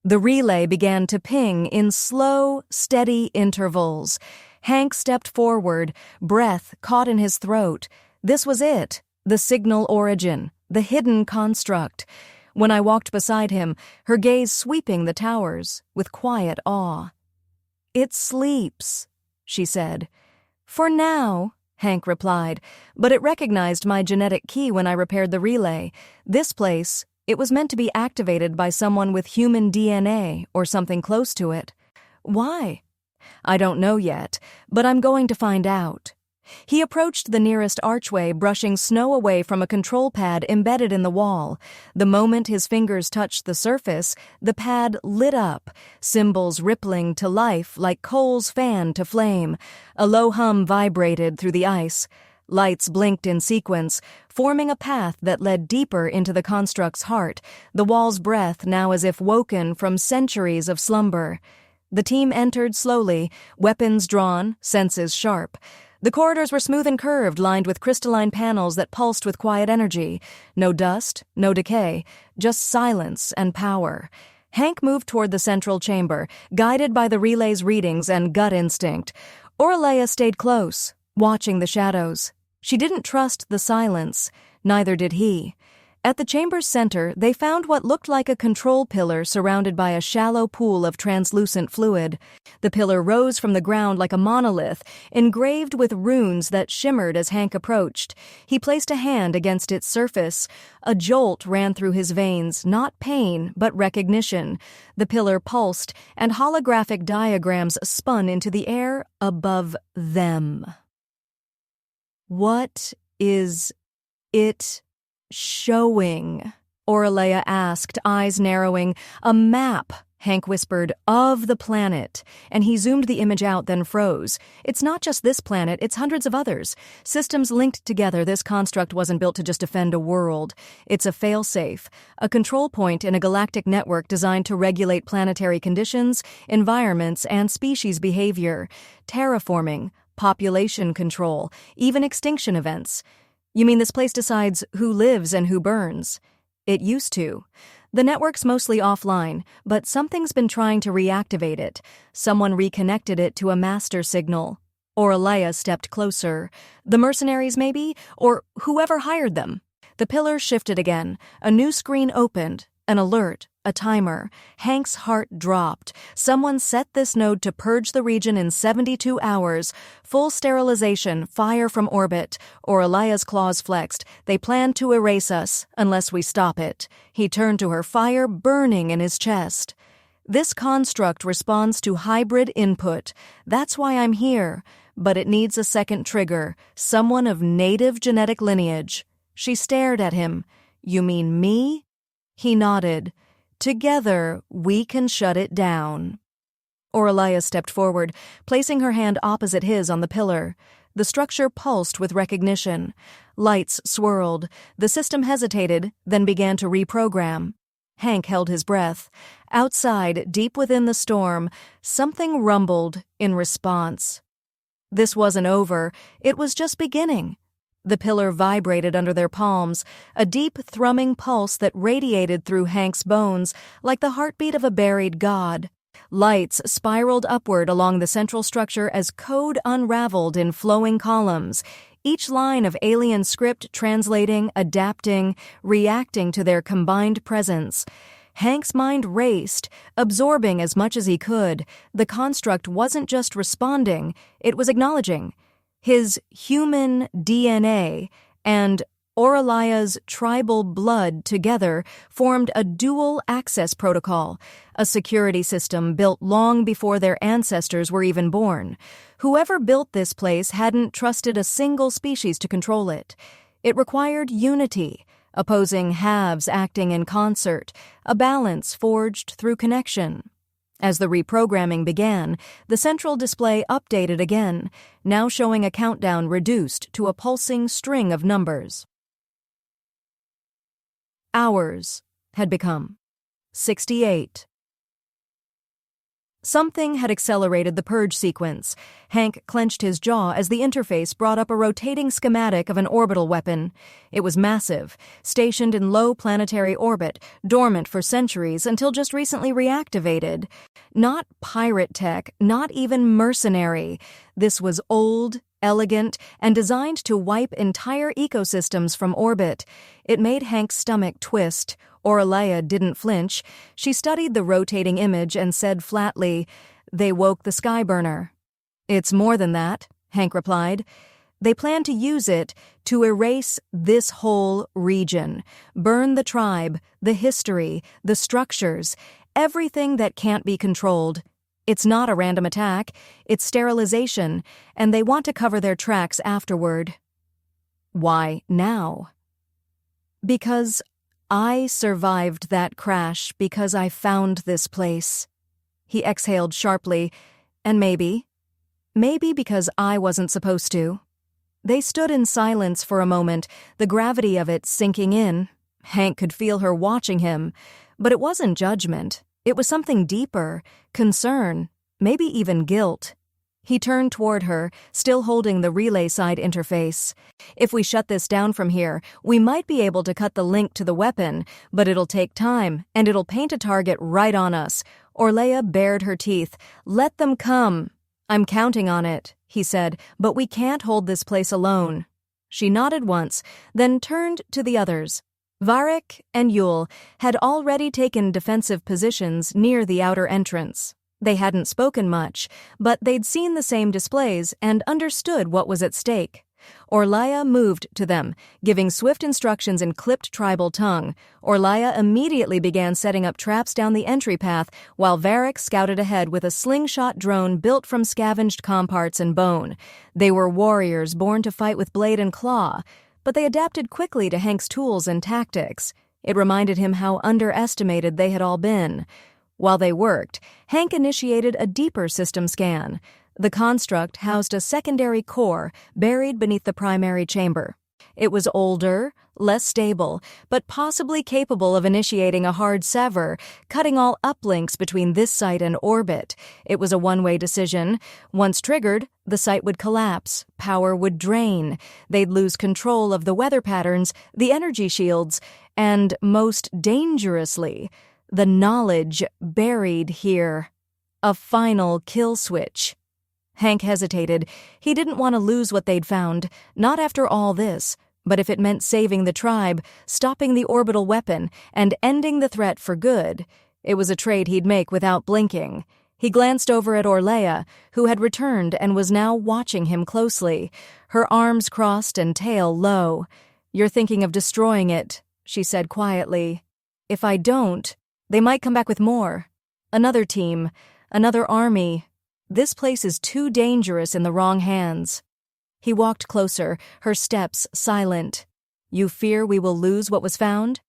The relay began to ping in slow, steady intervals. Hank stepped forward, breath caught in his throat. This was it, the signal origin, the hidden construct. When I walked beside him, her gaze sweeping the towers with quiet awe. "It sleeps," she said. "For now," Hank replied, "but it recognized my genetic key when I repaired the relay. This place, it was meant to be activated by someone with human DNA or something close to it." "Why?" I don't know yet, but I'm going to find out. He approached the nearest archway, brushing snow away from a control pad embedded in the wall. The moment his fingers touched the surface, the pad lit up, symbols rippling to life like coals fanned to flame. A low hum vibrated through the ice. Lights blinked in sequence, forming a path that led deeper into the construct's heart, the wall's breath now as if woken from centuries of slumber. The team entered slowly, weapons drawn, senses sharp. The corridors were smooth and curved, lined with crystalline panels that pulsed with quiet energy. No dust, no decay, just silence and power. Hank moved toward the central chamber, guided by the relay's readings and gut instinct. Orlaya stayed close, watching the shadows. She didn't trust the silence. Neither did he. At the chamber's center, they found what looked like a control pillar surrounded by a shallow pool of translucent fluid. The pillar rose from the ground like a monolith, engraved with runes that shimmered as Hank approached. He placed a hand against its surface. A jolt ran through his veins, not pain, but recognition. The pillar pulsed, and holographic diagrams spun into the air above them. What is it showing? Orlaya asked, eyes narrowing. A map, Hank whispered, of the planet, and he zoomed the image out, then froze. It's not just this planet, it's hundreds of others. Systems linked together, this construct wasn't built to just defend a world. It's a failsafe, a control point in a galactic network designed to regulate planetary conditions, environments, and species behavior. Terraforming, population control, even extinction events. You mean this place decides who lives and who burns? It used to. The network's mostly offline, but something's been trying to reactivate it. Someone reconnected it to a master signal. Orlaya stepped closer. The mercenaries, maybe? Or whoever hired them. The pillar shifted again. A new screen opened. An alert. A timer. Hank's heart dropped. Someone set this node to purge the region in 72 hours. Full sterilization, fire from orbit. Orlaya's claws flexed. They plan to erase us, unless we stop it. He turned to her, fire burning in his chest. This construct responds to hybrid input. That's why I'm here. But it needs a second trigger. Someone of native genetic lineage. She stared at him. You mean me? He nodded. Together, we can shut it down. Orlaya stepped forward, placing her hand opposite his on the pillar. The structure pulsed with recognition. Lights swirled. The system hesitated, then began to reprogram. Hank held his breath. Outside, deep within the storm, something rumbled in response. This wasn't over. It was just beginning. The pillar vibrated under their palms, a deep, thrumming pulse that radiated through Hank's bones like the heartbeat of a buried god. Lights spiraled upward along the central structure as code unraveled in flowing columns, each line of alien script translating, adapting, reacting to their combined presence. Hank's mind raced, absorbing as much as he could. The construct wasn't just responding, it was acknowledging. His human DNA and Orlaya's tribal blood together formed a dual access protocol, a security system built long before their ancestors were even born. Whoever built this place hadn't trusted a single species to control it. It required unity, opposing halves acting in concert, a balance forged through connection. As the reprogramming began, the central display updated again, now showing a countdown reduced to a pulsing string of numbers. Hours had become 68. Something had accelerated the purge sequence. Hank clenched his jaw as the interface brought up a rotating schematic of an orbital weapon. It was massive, stationed in low planetary orbit, dormant for centuries until just recently reactivated. Not pirate tech, not even mercenary. This was old, elegant, and designed to wipe entire ecosystems from orbit. It made Hank's stomach twist. Orlaya didn't flinch. She studied the rotating image and said flatly, "They woke the Skyburner." "It's more than that," Hank replied. "They plan to use it to erase this whole region, burn the tribe, the history, the structures, everything that can't be controlled. It's not a random attack, it's sterilization, and they want to cover their tracks afterward. Why now? Because I survived that crash because I found this place. He exhaled sharply, and maybe because I wasn't supposed to. They stood in silence for a moment, the gravity of it sinking in. Hank could feel her watching him, but it wasn't judgment. It was something deeper, concern, maybe even guilt. He turned toward her, still holding the relay side interface. If we shut this down from here, we might be able to cut the link to the weapon, but it'll take time, and it'll paint a target right on us. Orlaya bared her teeth. Let them come. I'm counting on it, he said, but we can't hold this place alone. She nodded once, then turned to the others. Varric and Yul had already taken defensive positions near the outer entrance. They hadn't spoken much, but they'd seen the same displays and understood what was at stake. Orlaya moved to them, giving swift instructions in clipped tribal tongue. Orlaya immediately began setting up traps down the entry path, while Varric scouted ahead with a slingshot drone built from scavenged comparts and bone. They were warriors born to fight with blade and claw, but they adapted quickly to Hank's tools and tactics. It reminded him how underestimated they had all been. While they worked, Hank initiated a deeper system scan. The construct housed a secondary core buried beneath the primary chamber. It was older, less stable, but possibly capable of initiating a hard sever, cutting all uplinks between this site and orbit. It was a one-way decision. Once triggered, the site would collapse, power would drain, they'd lose control of the weather patterns, the energy shields, and, most dangerously, the knowledge buried here. A final kill switch. Hank hesitated. He didn't want to lose what they'd found, not after all this, but if it meant saving the tribe, stopping the orbital weapon, and ending the threat for good, it was a trade he'd make without blinking. He glanced over at Orlaya, who had returned and was now watching him closely, her arms crossed and tail low. "You're thinking of destroying it," she said quietly. "If I don't, they might come back with more. Another team, another army. This place is too dangerous in the wrong hands." He walked closer, her steps silent. "You fear we will lose what was found?"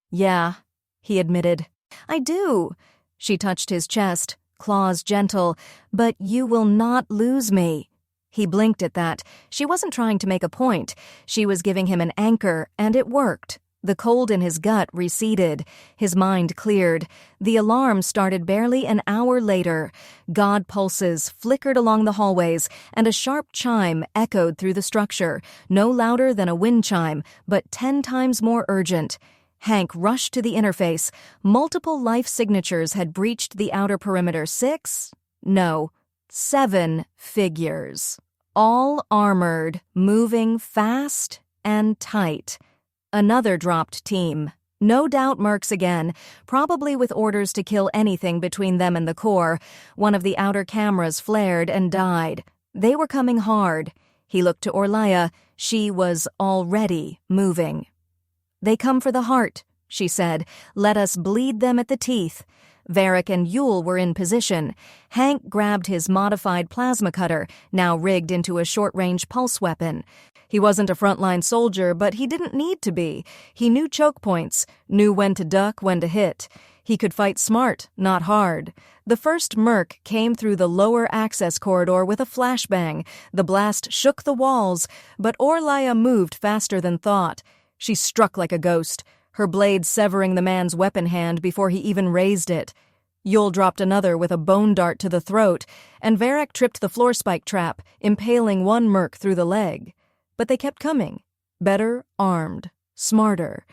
"Yeah," he admitted. "I do." She touched his chest, claws gentle. "But you will not lose me." He blinked at that. She wasn't trying to make a point. She was giving him an anchor, and it worked. The cold in his gut receded. His mind cleared. The alarm started barely an hour later. God pulses flickered along the hallways, and a sharp chime echoed through the structure, no louder than a wind chime, but 10 times more urgent. Hank rushed to the interface. Multiple life signatures had breached the outer perimeter. 7 figures. All armored, moving fast and tight. Another dropped team. No doubt mercs again, probably with orders to kill anything between them and the core. One of the outer cameras flared and died. They were coming hard. He looked to Orlaya. She was already moving. "They come for the heart," she said. "Let us bleed them at the teeth." Varric and Yul were in position. Hank grabbed his modified plasma cutter, now rigged into a short-range pulse weapon. He wasn't a frontline soldier, but he didn't need to be. He knew choke points, knew when to duck, when to hit. He could fight smart, not hard. The first merc came through the lower access corridor with a flashbang. The blast shook the walls, but Orlaya moved faster than thought. She struck like a ghost, her blade severing the man's weapon hand before he even raised it. Yul dropped another with a bone dart to the throat, and Varric tripped the floor spike trap, impaling one merc through the leg. But they kept coming. Better armed. Smarter.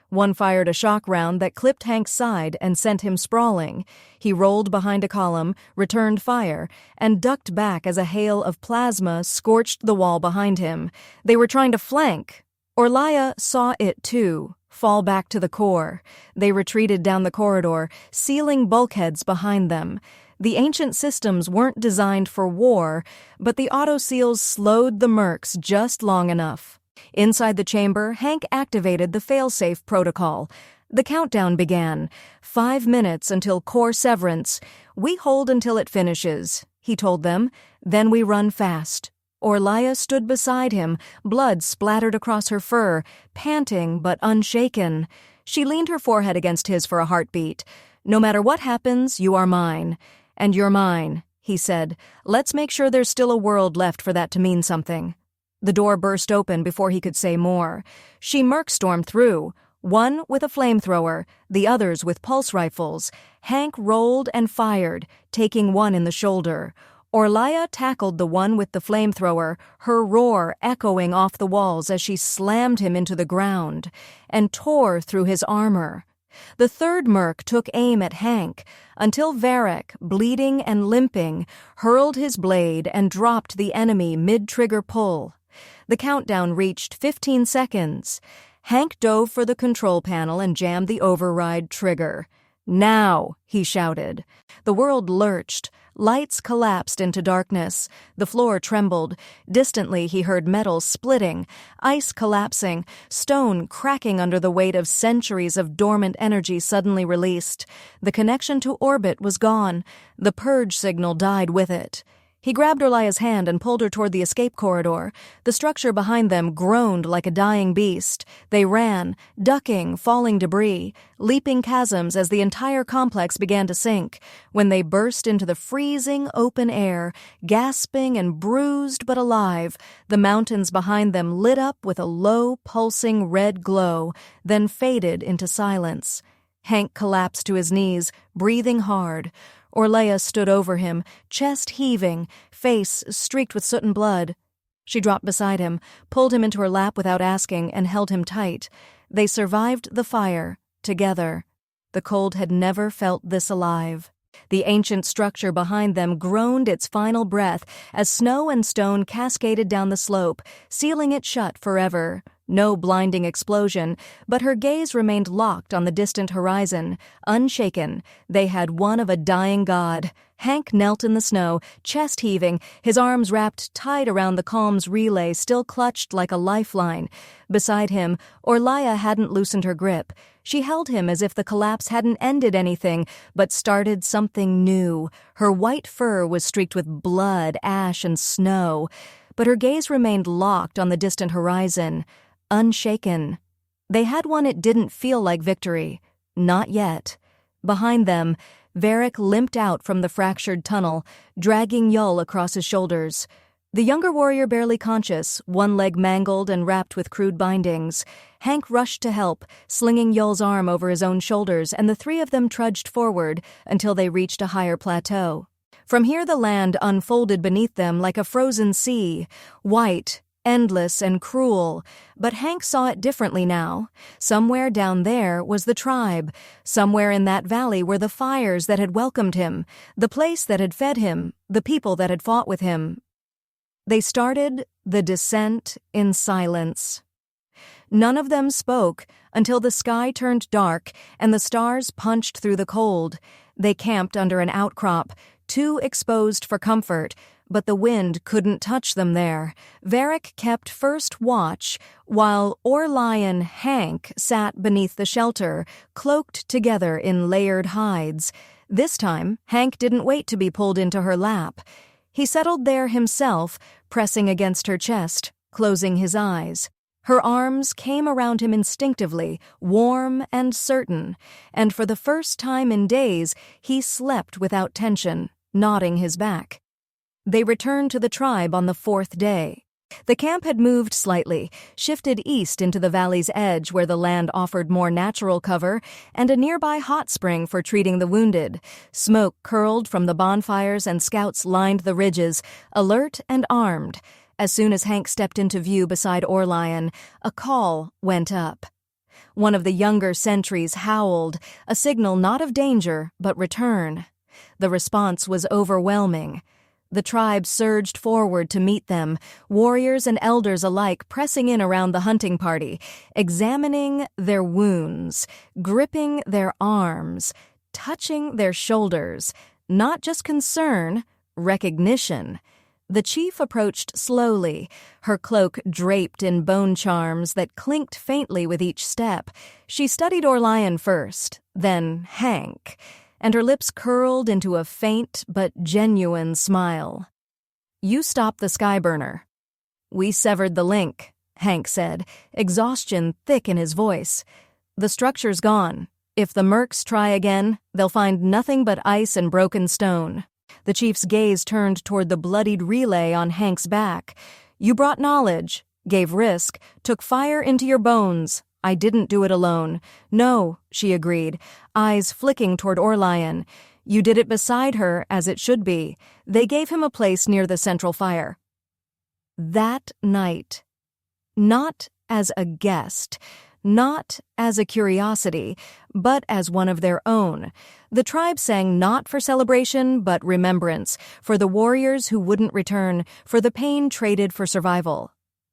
One fired a shock round that clipped Hank's side and sent him sprawling. He rolled behind a column, returned fire, and ducked back as a hail of plasma scorched the wall behind him. They were trying to flank. Orlaya saw it too, fall back to the core. They retreated down the corridor, sealing bulkheads behind them. The ancient systems weren't designed for war, but the auto-seals slowed the mercs just long enough. Inside the chamber, Hank activated the failsafe protocol. The countdown began. 5 minutes until core severance. We hold until it finishes, he told them. Then we run fast. Orlaya stood beside him, blood splattered across her fur, panting but unshaken. She leaned her forehead against his for a heartbeat. No matter what happens, you are mine. And you're mine, he said. Let's make sure there's still a world left for that to mean something. The door burst open before he could say more. She merc-stormed through. One with a flamethrower, the others with pulse rifles. Hank rolled and fired, taking one in the shoulder. Orlaya tackled the one with the flamethrower, her roar echoing off the walls as she slammed him into the ground, and tore through his armor. The third merc took aim at Hank, until Varric, bleeding and limping, hurled his blade and dropped the enemy mid-trigger pull. The countdown reached 15 seconds. Hank dove for the control panel and jammed the override trigger. Now, he shouted. The world lurched. Lights collapsed into darkness. The floor trembled. Distantly, he heard metal splitting, ice collapsing, stone cracking under the weight of centuries of dormant energy suddenly released. The connection to orbit was gone. The purge signal died with it. He grabbed Orlaya's hand and pulled her toward the escape corridor. The structure behind them groaned like a dying beast. They ran, ducking falling debris, leaping chasms as the entire complex began to sink. When they burst into the freezing open air, gasping and bruised but alive, the mountains behind them lit up with a low, pulsing red glow, then faded into silence. Hank collapsed to his knees, breathing hard. Orlaya stood over him, chest heaving, face streaked with soot and blood. She dropped beside him, pulled him into her lap without asking, and held him tight. They survived the fire, together. The cold had never felt this alive. The ancient structure behind them groaned its final breath as snow and stone cascaded down the slope, sealing it shut forever. No blinding explosion, but her gaze remained locked on the distant horizon. Unshaken, they had one of a dying god. Hank knelt in the snow, chest heaving, his arms wrapped tight around the calm's relay still clutched like a lifeline. Beside him, Orlaya hadn't loosened her grip. She held him as if the collapse hadn't ended anything, but started something new. Her white fur was streaked with blood, ash, and snow, but her gaze remained locked on the distant horizon. Unshaken. They had one it didn't feel like victory. Not yet. Behind them, Varric limped out from the fractured tunnel, dragging Yul across his shoulders. The younger warrior barely conscious, one leg mangled and wrapped with crude bindings. Hank rushed to help, slinging Yul's arm over his own shoulders, and the three of them trudged forward until they reached a higher plateau. From here the land unfolded beneath them like a frozen sea, white, endless and cruel, but Hank saw it differently now. Somewhere down there was the tribe. Somewhere in that valley were the fires that had welcomed him, the place that had fed him, the people that had fought with him. They started the descent in silence. None of them spoke until the sky turned dark and the stars punched through the cold. They camped under an outcrop, too exposed for comfort, but the wind couldn't touch them there. Varric kept first watch, while Orlayan Hank sat beneath the shelter, cloaked together in layered hides. This time, Hank didn't wait to be pulled into her lap. He settled there himself, pressing against her chest, closing his eyes. Her arms came around him instinctively, warm and certain, and for the first time in days, he slept without tension, nodding his back. They returned to the tribe on the 4th day. The camp had moved slightly, shifted east into the valley's edge where the land offered more natural cover and a nearby hot spring for treating the wounded. Smoke curled from the bonfires and scouts lined the ridges, alert and armed. As soon as Hank stepped into view beside Orlayan, a call went up. One of the younger sentries howled, a signal not of danger, but return. The response was overwhelming. The tribe surged forward to meet them, warriors and elders alike pressing in around the hunting party, examining their wounds, gripping their arms, touching their shoulders. Not just concern, recognition. The chief approached slowly, her cloak draped in bone charms that clinked faintly with each step. She studied Orlaya first, then Hank, and her lips curled into a faint but genuine smile. "You stopped the Skyburner." "We severed the link," Hank said, exhaustion thick in his voice. "The structure's gone. If the mercs try again, they'll find nothing but ice and broken stone." The chief's gaze turned toward the bloodied relay on Hank's back. "You brought knowledge, gave risk, took fire into your bones. I didn't do it alone." "No," she agreed, eyes flicking toward Orlaya. "You did it beside her, as it should be." They gave him a place near the central fire. That night, not as a guest, not as a curiosity, but as one of their own, the tribe sang not for celebration but remembrance, for the warriors who wouldn't return, for the pain traded for survival.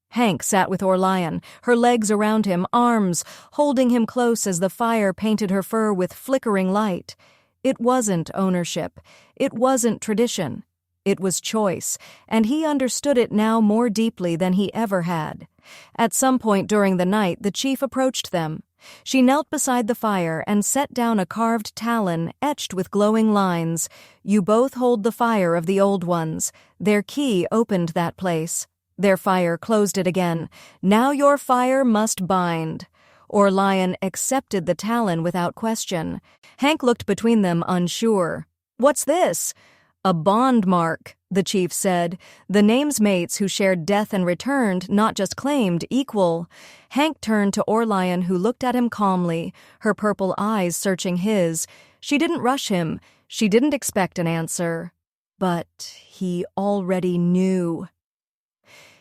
Hank sat with Orlaya, her legs around him, arms holding him close as the fire painted her fur with flickering light. It wasn't ownership. It wasn't tradition. It was choice, and he understood it now more deeply than he ever had. At some point during the night, the chief approached them. She knelt beside the fire and set down a carved talon etched with glowing lines. "You both hold the fire of the old ones." Their key opened that place. Their fire closed it again. "Now your fire must bind." Orlaya accepted the talon without question. Hank looked between them, unsure. "What's this?" "A bond mark," the chief said. "The name's mates who shared death and returned, not just claimed, equal." Hank turned to Orlaya, who looked at him calmly, her purple eyes searching his. She didn't rush him. She didn't expect an answer. But he already knew.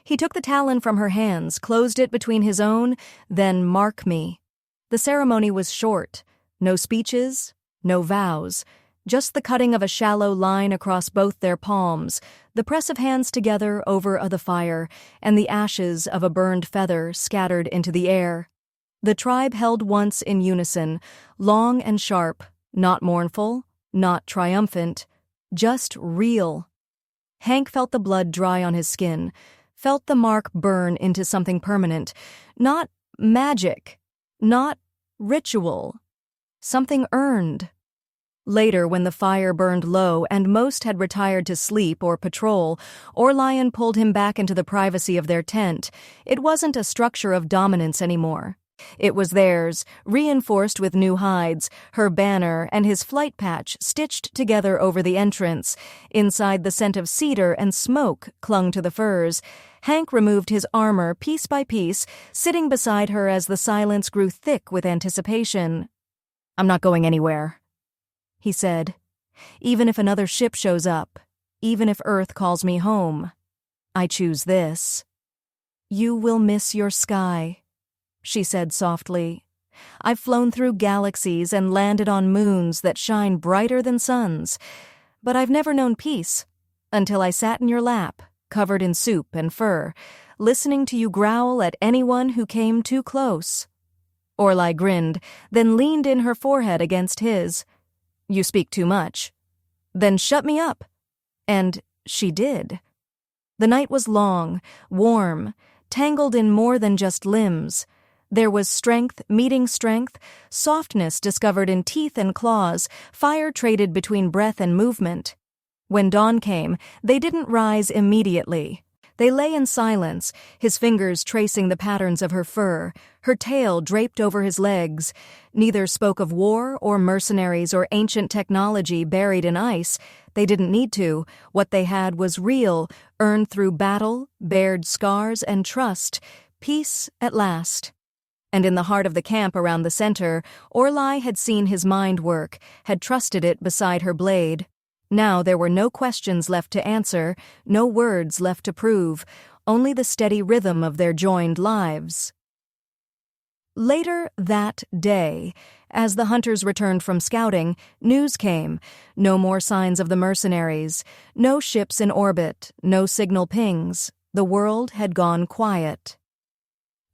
He took the talon from her hands, closed it between his own, then "Mark me." The ceremony was short. No speeches, no vows. Just the cutting of a shallow line across both their palms, the press of hands together over the fire, and the ashes of a burned feather scattered into the air. The tribe held once in unison, long and sharp, not mournful, not triumphant, just real. Hank felt the blood dry on his skin, felt the mark burn into something permanent, not magic, not ritual, something earned. Later, when the fire burned low and most had retired to sleep or patrol, Orlaya pulled him back into the privacy of their tent. It wasn't a structure of dominance anymore. It was theirs, reinforced with new hides, her banner and his flight patch stitched together over the entrance. Inside, the scent of cedar and smoke clung to the furs. Hank removed his armor piece by piece, sitting beside her as the silence grew thick with anticipation. "I'm not going anywhere," he said. "Even if another ship shows up, even if Earth calls me home, I choose this." "You will miss your sky," she said softly. "I've flown through galaxies and landed on moons that shine brighter than suns, but I've never known peace until I sat in your lap, covered in soup and fur, listening to you growl at anyone who came too close." Orlaya grinned, then leaned in her forehead against his. "You speak too much." "Then shut me up." And she did. The night was long, warm, tangled in more than just limbs. There was strength meeting strength, softness discovered in teeth and claws, fire traded between breath and movement. When dawn came, they didn't rise immediately. They lay in silence, his fingers tracing the patterns of her fur, her tail draped over his legs. Neither spoke of war or mercenaries or ancient technology buried in ice. They didn't need to. What they had was real, earned through battle, bared scars, and trust. Peace at last. And in the heart of the camp around the center, Orlaya had seen his mind work, had trusted it beside her blade. Now there were no questions left to answer, no words left to prove, only the steady rhythm of their joined lives. Later that day, as the hunters returned from scouting, news came. No more signs of the mercenaries, no ships in orbit, no signal pings. The world had gone quiet.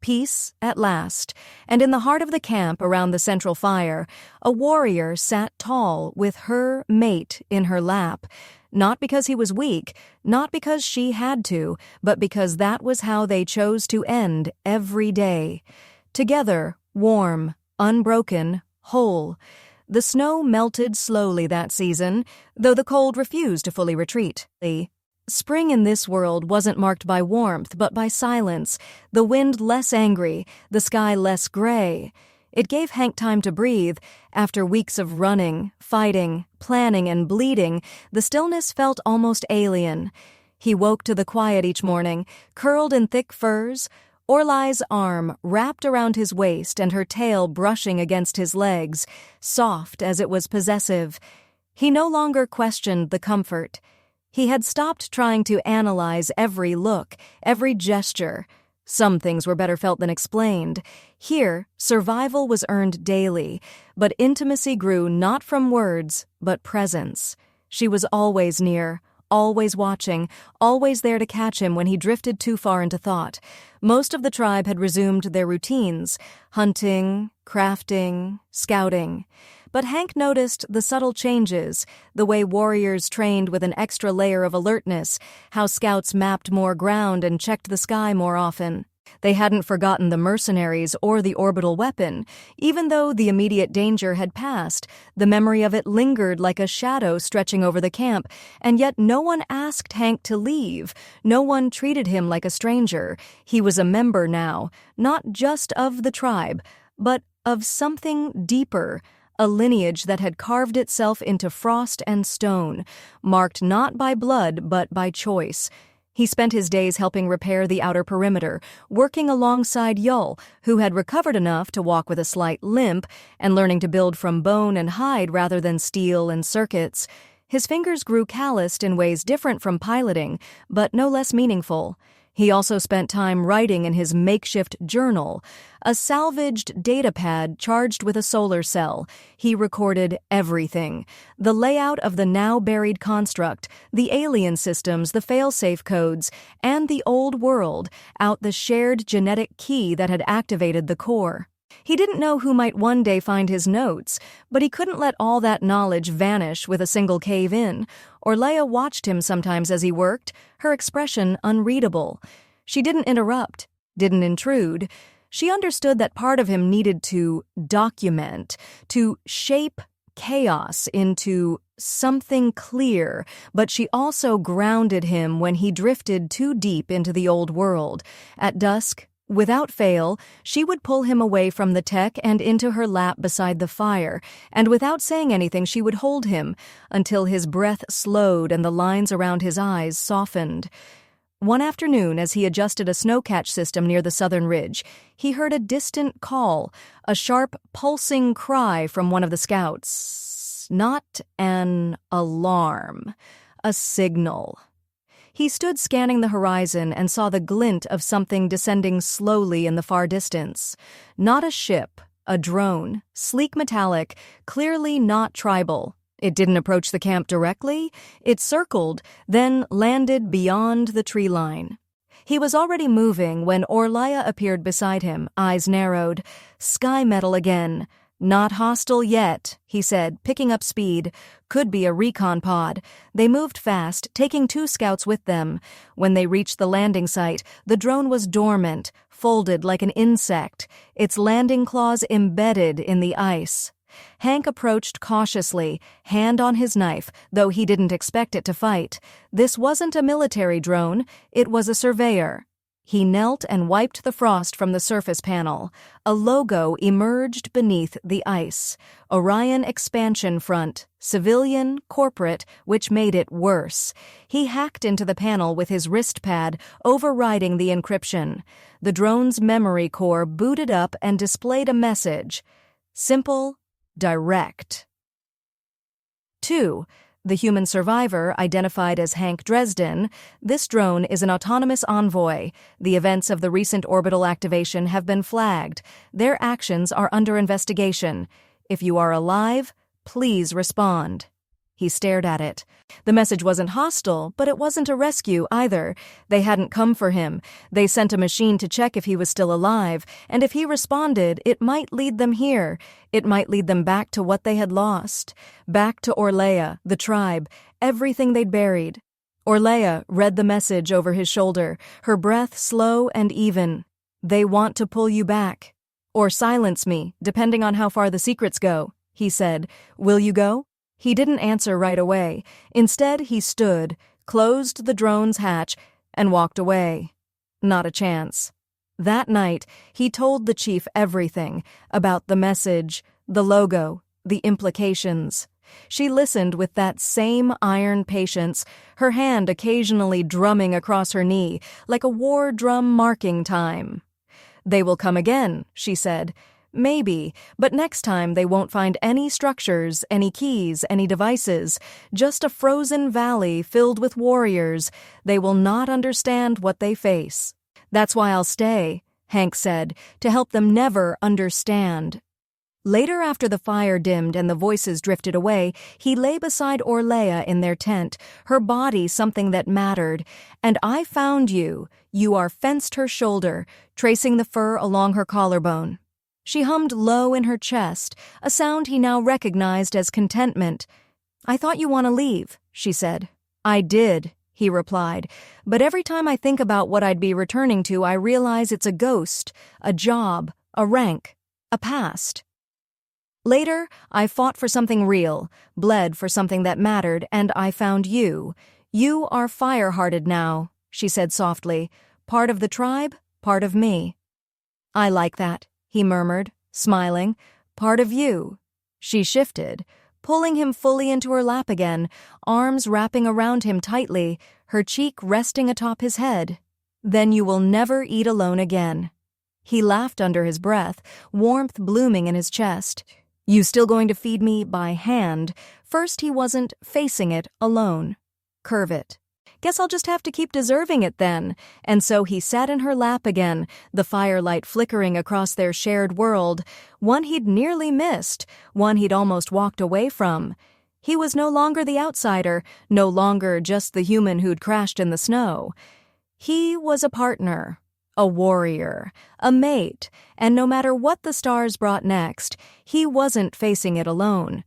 Peace at last, and in the heart of the camp around the central fire, a warrior sat tall with her mate in her lap, not because he was weak, not because she had to, but because that was how they chose to end every day. Together, warm, unbroken, whole. The snow melted slowly that season, though the cold refused to fully retreat. Spring in this world wasn't marked by warmth, but by silence, the wind less angry, the sky less gray. It gave Hank time to breathe. After weeks of running, fighting, planning, and bleeding, the stillness felt almost alien. He woke to the quiet each morning, curled in thick furs, Orlaya's arm wrapped around his waist and her tail brushing against his legs, soft as it was possessive. He no longer questioned the comfort. He had stopped trying to analyze every look, every gesture. Some things were better felt than explained. Here, survival was earned daily, but intimacy grew not from words, but presence. She was always near, always watching, always there to catch him when he drifted too far into thought. Most of the tribe had resumed their routines, hunting, crafting, scouting. But Hank noticed the subtle changes, the way warriors trained with an extra layer of alertness, how scouts mapped more ground and checked the sky more often. They hadn't forgotten the mercenaries or the orbital weapon. Even though the immediate danger had passed, the memory of it lingered like a shadow stretching over the camp, and yet no one asked Hank to leave. No one treated him like a stranger. He was a member now, not just of the tribe, but of something deeper, a lineage that had carved itself into frost and stone, marked not by blood but by choice. He spent his days helping repair the outer perimeter, working alongside Yul, who had recovered enough to walk with a slight limp, and learning to build from bone and hide rather than steel and circuits. His fingers grew calloused in ways different from piloting, but no less meaningful. He also spent time writing in his makeshift journal, a salvaged datapad charged with a solar cell. He recorded everything: the layout of the now-buried construct, the alien systems, the failsafe codes, and the old world, out the shared genetic key that had activated the core. He didn't know who might one day find his notes, but he couldn't let all that knowledge vanish with a single cave-in. Orlaya watched him sometimes as he worked, her expression unreadable. She didn't interrupt, didn't intrude. She understood that part of him needed to document, to shape chaos into something clear, but she also grounded him when he drifted too deep into the old world. At dusk, without fail, she would pull him away from the tech and into her lap beside the fire, and without saying anything she would hold him until his breath slowed and the lines around his eyes softened. One afternoon, as he adjusted a snowcatch system near the southern ridge, he heard a distant call, a sharp, pulsing cry from one of the scouts. Not an alarm, a signal. He stood scanning the horizon and saw the glint of something descending slowly in the far distance. Not a ship, a drone, sleek metallic, clearly not tribal. It didn't approach the camp directly. It circled, then landed beyond the tree line. He was already moving when Orlaya appeared beside him, eyes narrowed. Sky metal again. "Not hostile yet," he said, picking up speed. "Could be a recon pod." They moved fast, taking 2 scouts with them. When they reached the landing site, the drone was dormant, folded like an insect, its landing claws embedded in the ice. Hank approached cautiously, hand on his knife, though he didn't expect it to fight. This wasn't a military drone, it was a surveyor. He knelt and wiped the frost from the surface panel. A logo emerged beneath the ice. Orion Expansion Front, civilian, corporate, which made it worse. He hacked into the panel with his wrist pad, overriding the encryption. The drone's memory core booted up and displayed a message. Simple, direct. 2. The human survivor, identified as Hank Dresden. This drone is an autonomous envoy. The events of the recent orbital activation have been flagged. Their actions are under investigation. If you are alive, please respond. He stared at it. The message wasn't hostile, but it wasn't a rescue either. They hadn't come for him. They sent a machine to check if he was still alive, and if he responded, it might lead them here. It might lead them back to what they had lost. Back to Orlaya, the tribe, everything they'd buried. Orlaya read the message over his shoulder, her breath slow and even. "They want to pull you back. Or silence me, depending on how far the secrets go," he said. "Will you go?" He didn't answer right away. Instead, he stood, closed the drone's hatch, and walked away. Not a chance. That night, he told the chief everything about the message, the logo, the implications. She listened with that same iron patience, her hand occasionally drumming across her knee, like a war drum marking time. "They will come again," she said. "Maybe, but next time they won't find any structures, any keys, any devices, just a frozen valley filled with warriors. They will not understand what they face." "That's why I'll stay," Hank said, "to help them never understand." Later, after the fire dimmed and the voices drifted away, he lay beside Orlaya in their tent, her body something that mattered. "And I found you," Uar fenced her shoulder, tracing the fur along her collarbone. She hummed low in her chest, a sound he now recognized as contentment. "I thought you want to leave," she said. "I did," he replied, "but every time I think about what I'd be returning to, I realize it's a ghost, a job, a rank, a past." Later, I fought for something real, bled for something that mattered, and I found you. You are fire-hearted now, she said softly. Part of the tribe, part of me. "I like that," he murmured, smiling. "Part of you." She shifted, pulling him fully into her lap again, arms wrapping around him tightly, her cheek resting atop his head. "Then you will never eat alone again." He laughed under his breath, warmth blooming in his chest. "You still going to feed me by hand?" First he wasn't facing it alone. "Curve it." "Guess I'll just have to keep deserving it then." And so he sat in her lap again, the firelight flickering across their shared world, one he'd nearly missed, one he'd almost walked away from. He was no longer the outsider, no longer just the human who'd crashed in the snow. He was a partner, a warrior, a mate, and no matter what the stars brought next, he wasn't facing it alone.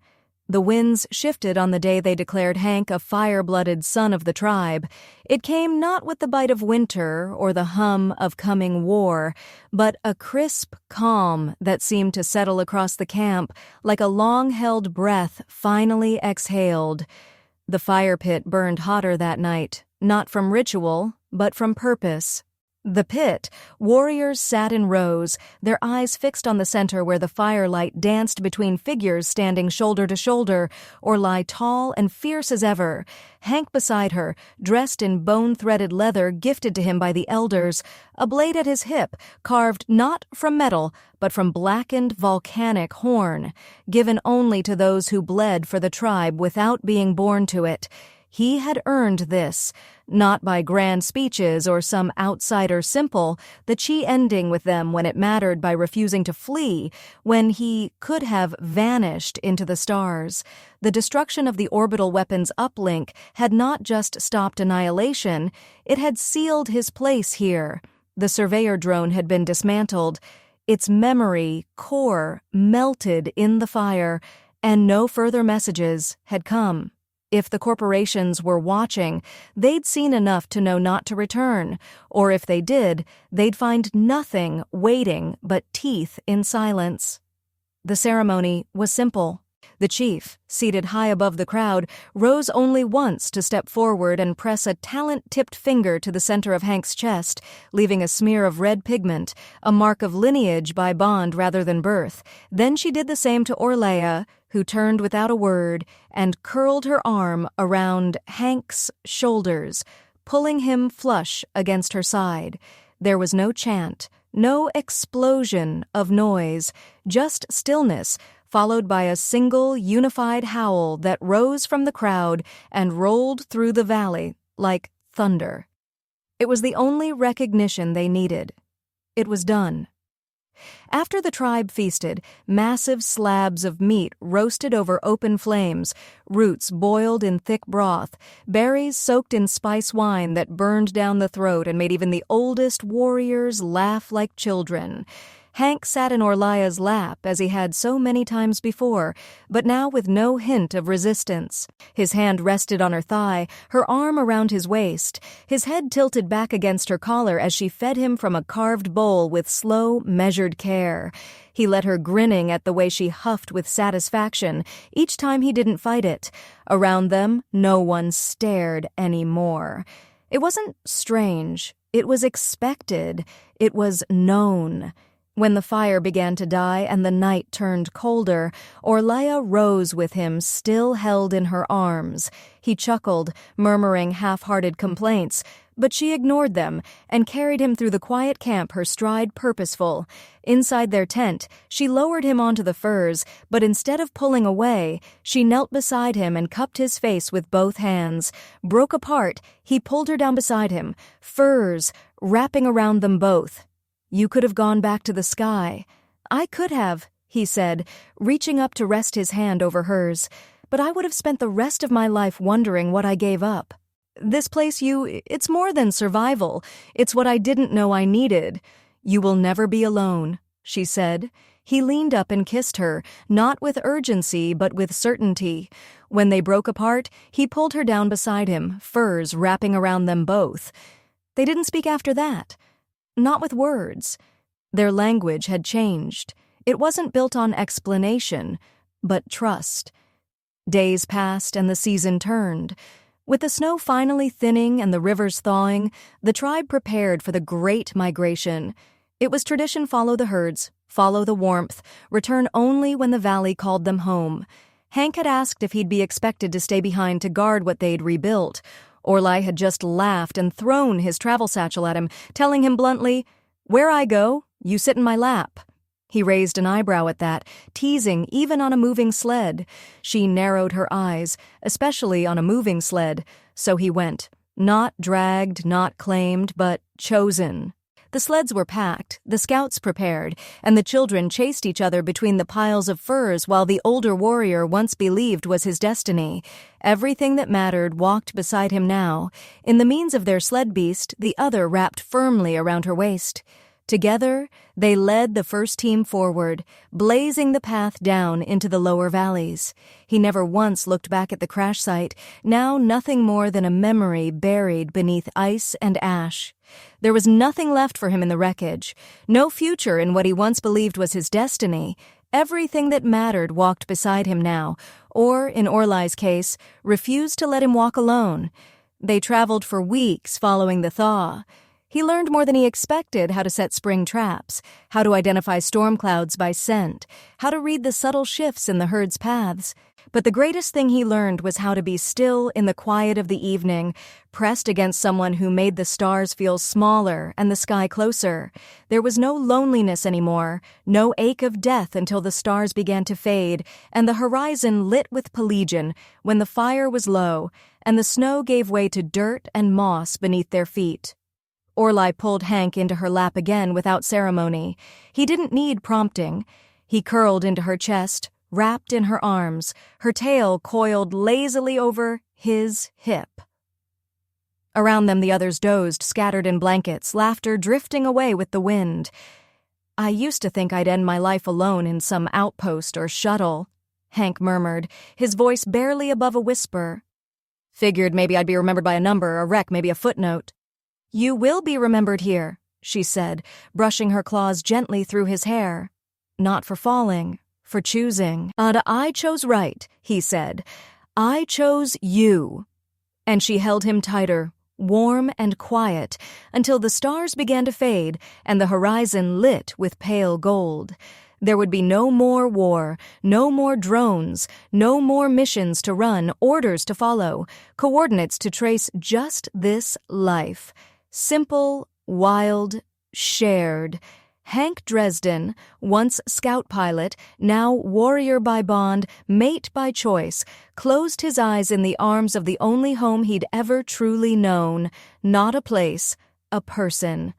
The winds shifted on the day they declared Hank a fire-blooded son of the tribe. It came not with the bite of winter or the hum of coming war, but a crisp calm that seemed to settle across the camp like a long-held breath finally exhaled. The fire pit burned hotter that night, not from ritual, but from purpose. The pit, warriors sat in rows, their eyes fixed on the center where the firelight danced between figures standing shoulder to shoulder, or lie tall and fierce as ever. Hank beside her, dressed in bone-threaded leather gifted to him by the elders, a blade at his hip, carved not from metal, but from blackened volcanic horn, given only to those who bled for the tribe without being born to it. He had earned this, not by grand speeches or some outsider simple, the chi ending with them when it mattered by refusing to flee, when he could have vanished into the stars. The destruction of the orbital weapon's uplink had not just stopped annihilation, it had sealed his place here. The surveyor drone had been dismantled, its memory core melted in the fire, and no further messages had come. If the corporations were watching, they'd seen enough to know not to return, or if they did, they'd find nothing waiting but teeth in silence. The ceremony was simple. The chief, seated high above the crowd, rose only once to step forward and press a talent-tipped finger to the center of Hank's chest, leaving a smear of red pigment, a mark of lineage by bond rather than birth. Then she did the same to Orlaya, who turned without a word and curled her arm around Hank's shoulders, pulling him flush against her side. There was no chant, no explosion of noise, just stillness, followed by a single unified howl that rose from the crowd and rolled through the valley like thunder. It was the only recognition they needed. It was done. After the tribe feasted, massive slabs of meat roasted over open flames, roots boiled in thick broth, berries soaked in spice wine that burned down the throat and made even the oldest warriors laugh like children. Hank sat in Orlaya's lap as he had so many times before, but now with no hint of resistance. His hand rested on her thigh, her arm around his waist, his head tilted back against her collar as she fed him from a carved bowl with slow, measured care. He let her grinning at the way she huffed with satisfaction each time he didn't fight it. Around them, no one stared anymore. It wasn't strange. It was expected. It was known. When the fire began to die and the night turned colder, Orlaya rose with him still held in her arms. He chuckled, murmuring half-hearted complaints, but she ignored them and carried him through the quiet camp, her stride purposeful. Inside their tent, she lowered him onto the furs, but instead of pulling away, she knelt beside him and cupped his face with both hands. Broke apart, he pulled her down beside him, furs wrapping around them both. "You could have gone back to the sky." "I could have," he said, reaching up to rest his hand over hers. "But I would have spent the rest of my life wondering what I gave up. This place it's more than survival. It's what I didn't know I needed." "You will never be alone," she said. He leaned up and kissed her, not with urgency but with certainty. When they broke apart, he pulled her down beside him, furs wrapping around them both. They didn't speak after that. Not with words. Their language had changed. It wasn't built on explanation, but trust. Days passed and the season turned. With the snow finally thinning and the rivers thawing, the tribe prepared for the great migration. It was tradition: follow the herds, follow the warmth, return only when the valley called them home. Hank had asked if he'd be expected to stay behind to guard what they'd rebuilt. Orlaya had just laughed and thrown his travel satchel at him, telling him bluntly, "Where I go, you sit in my lap." He raised an eyebrow at that, teasing even on a moving sled. She narrowed her eyes, especially on a moving sled, so he went. Not dragged, not claimed, but chosen. The sleds were packed, the scouts prepared, and the children chased each other between the piles of furs while the older warrior once believed was his destiny. Everything that mattered walked beside him now. In the means of their sled beast, the other wrapped firmly around her waist. Together, they led the first team forward, blazing the path down into the lower valleys. He never once looked back at the crash site, now nothing more than a memory buried beneath ice and ash. There was nothing left for him in the wreckage, no future in what he once believed was his destiny. Everything that mattered walked beside him now, or, in Orlaya's case, refused to let him walk alone. They traveled for weeks following the thaw. He learned more than he expected: how to set spring traps, how to identify storm clouds by scent, how to read the subtle shifts in the herd's paths. But the greatest thing he learned was how to be still in the quiet of the evening, pressed against someone who made the stars feel smaller and the sky closer. There was no loneliness anymore, no ache of death until the stars began to fade and the horizon lit with pelagian when the fire was low and the snow gave way to dirt and moss beneath their feet. Orlaya pulled Hank into her lap again without ceremony. He didn't need prompting. He curled into her chest, wrapped in her arms, her tail coiled lazily over his hip. Around them the others dozed, scattered in blankets, laughter drifting away with the wind. "I used to think I'd end my life alone in some outpost or shuttle," Hank murmured, his voice barely above a whisper. "Figured maybe I'd be remembered by a number, a wreck, maybe a footnote." "You will be remembered here," she said, brushing her claws gently through his hair. "Not for falling, for choosing." "I chose right," he said. "I chose you." And she held him tighter, warm and quiet, until the stars began to fade and the horizon lit with pale gold. There would be no more war, no more drones, no more missions to run, orders to follow, coordinates to trace, just this life. Simple, wild, shared. Hank Dresden, once scout pilot, now warrior by bond, mate by choice, closed his eyes in the arms of the only home he'd ever truly known. Not a place, a person.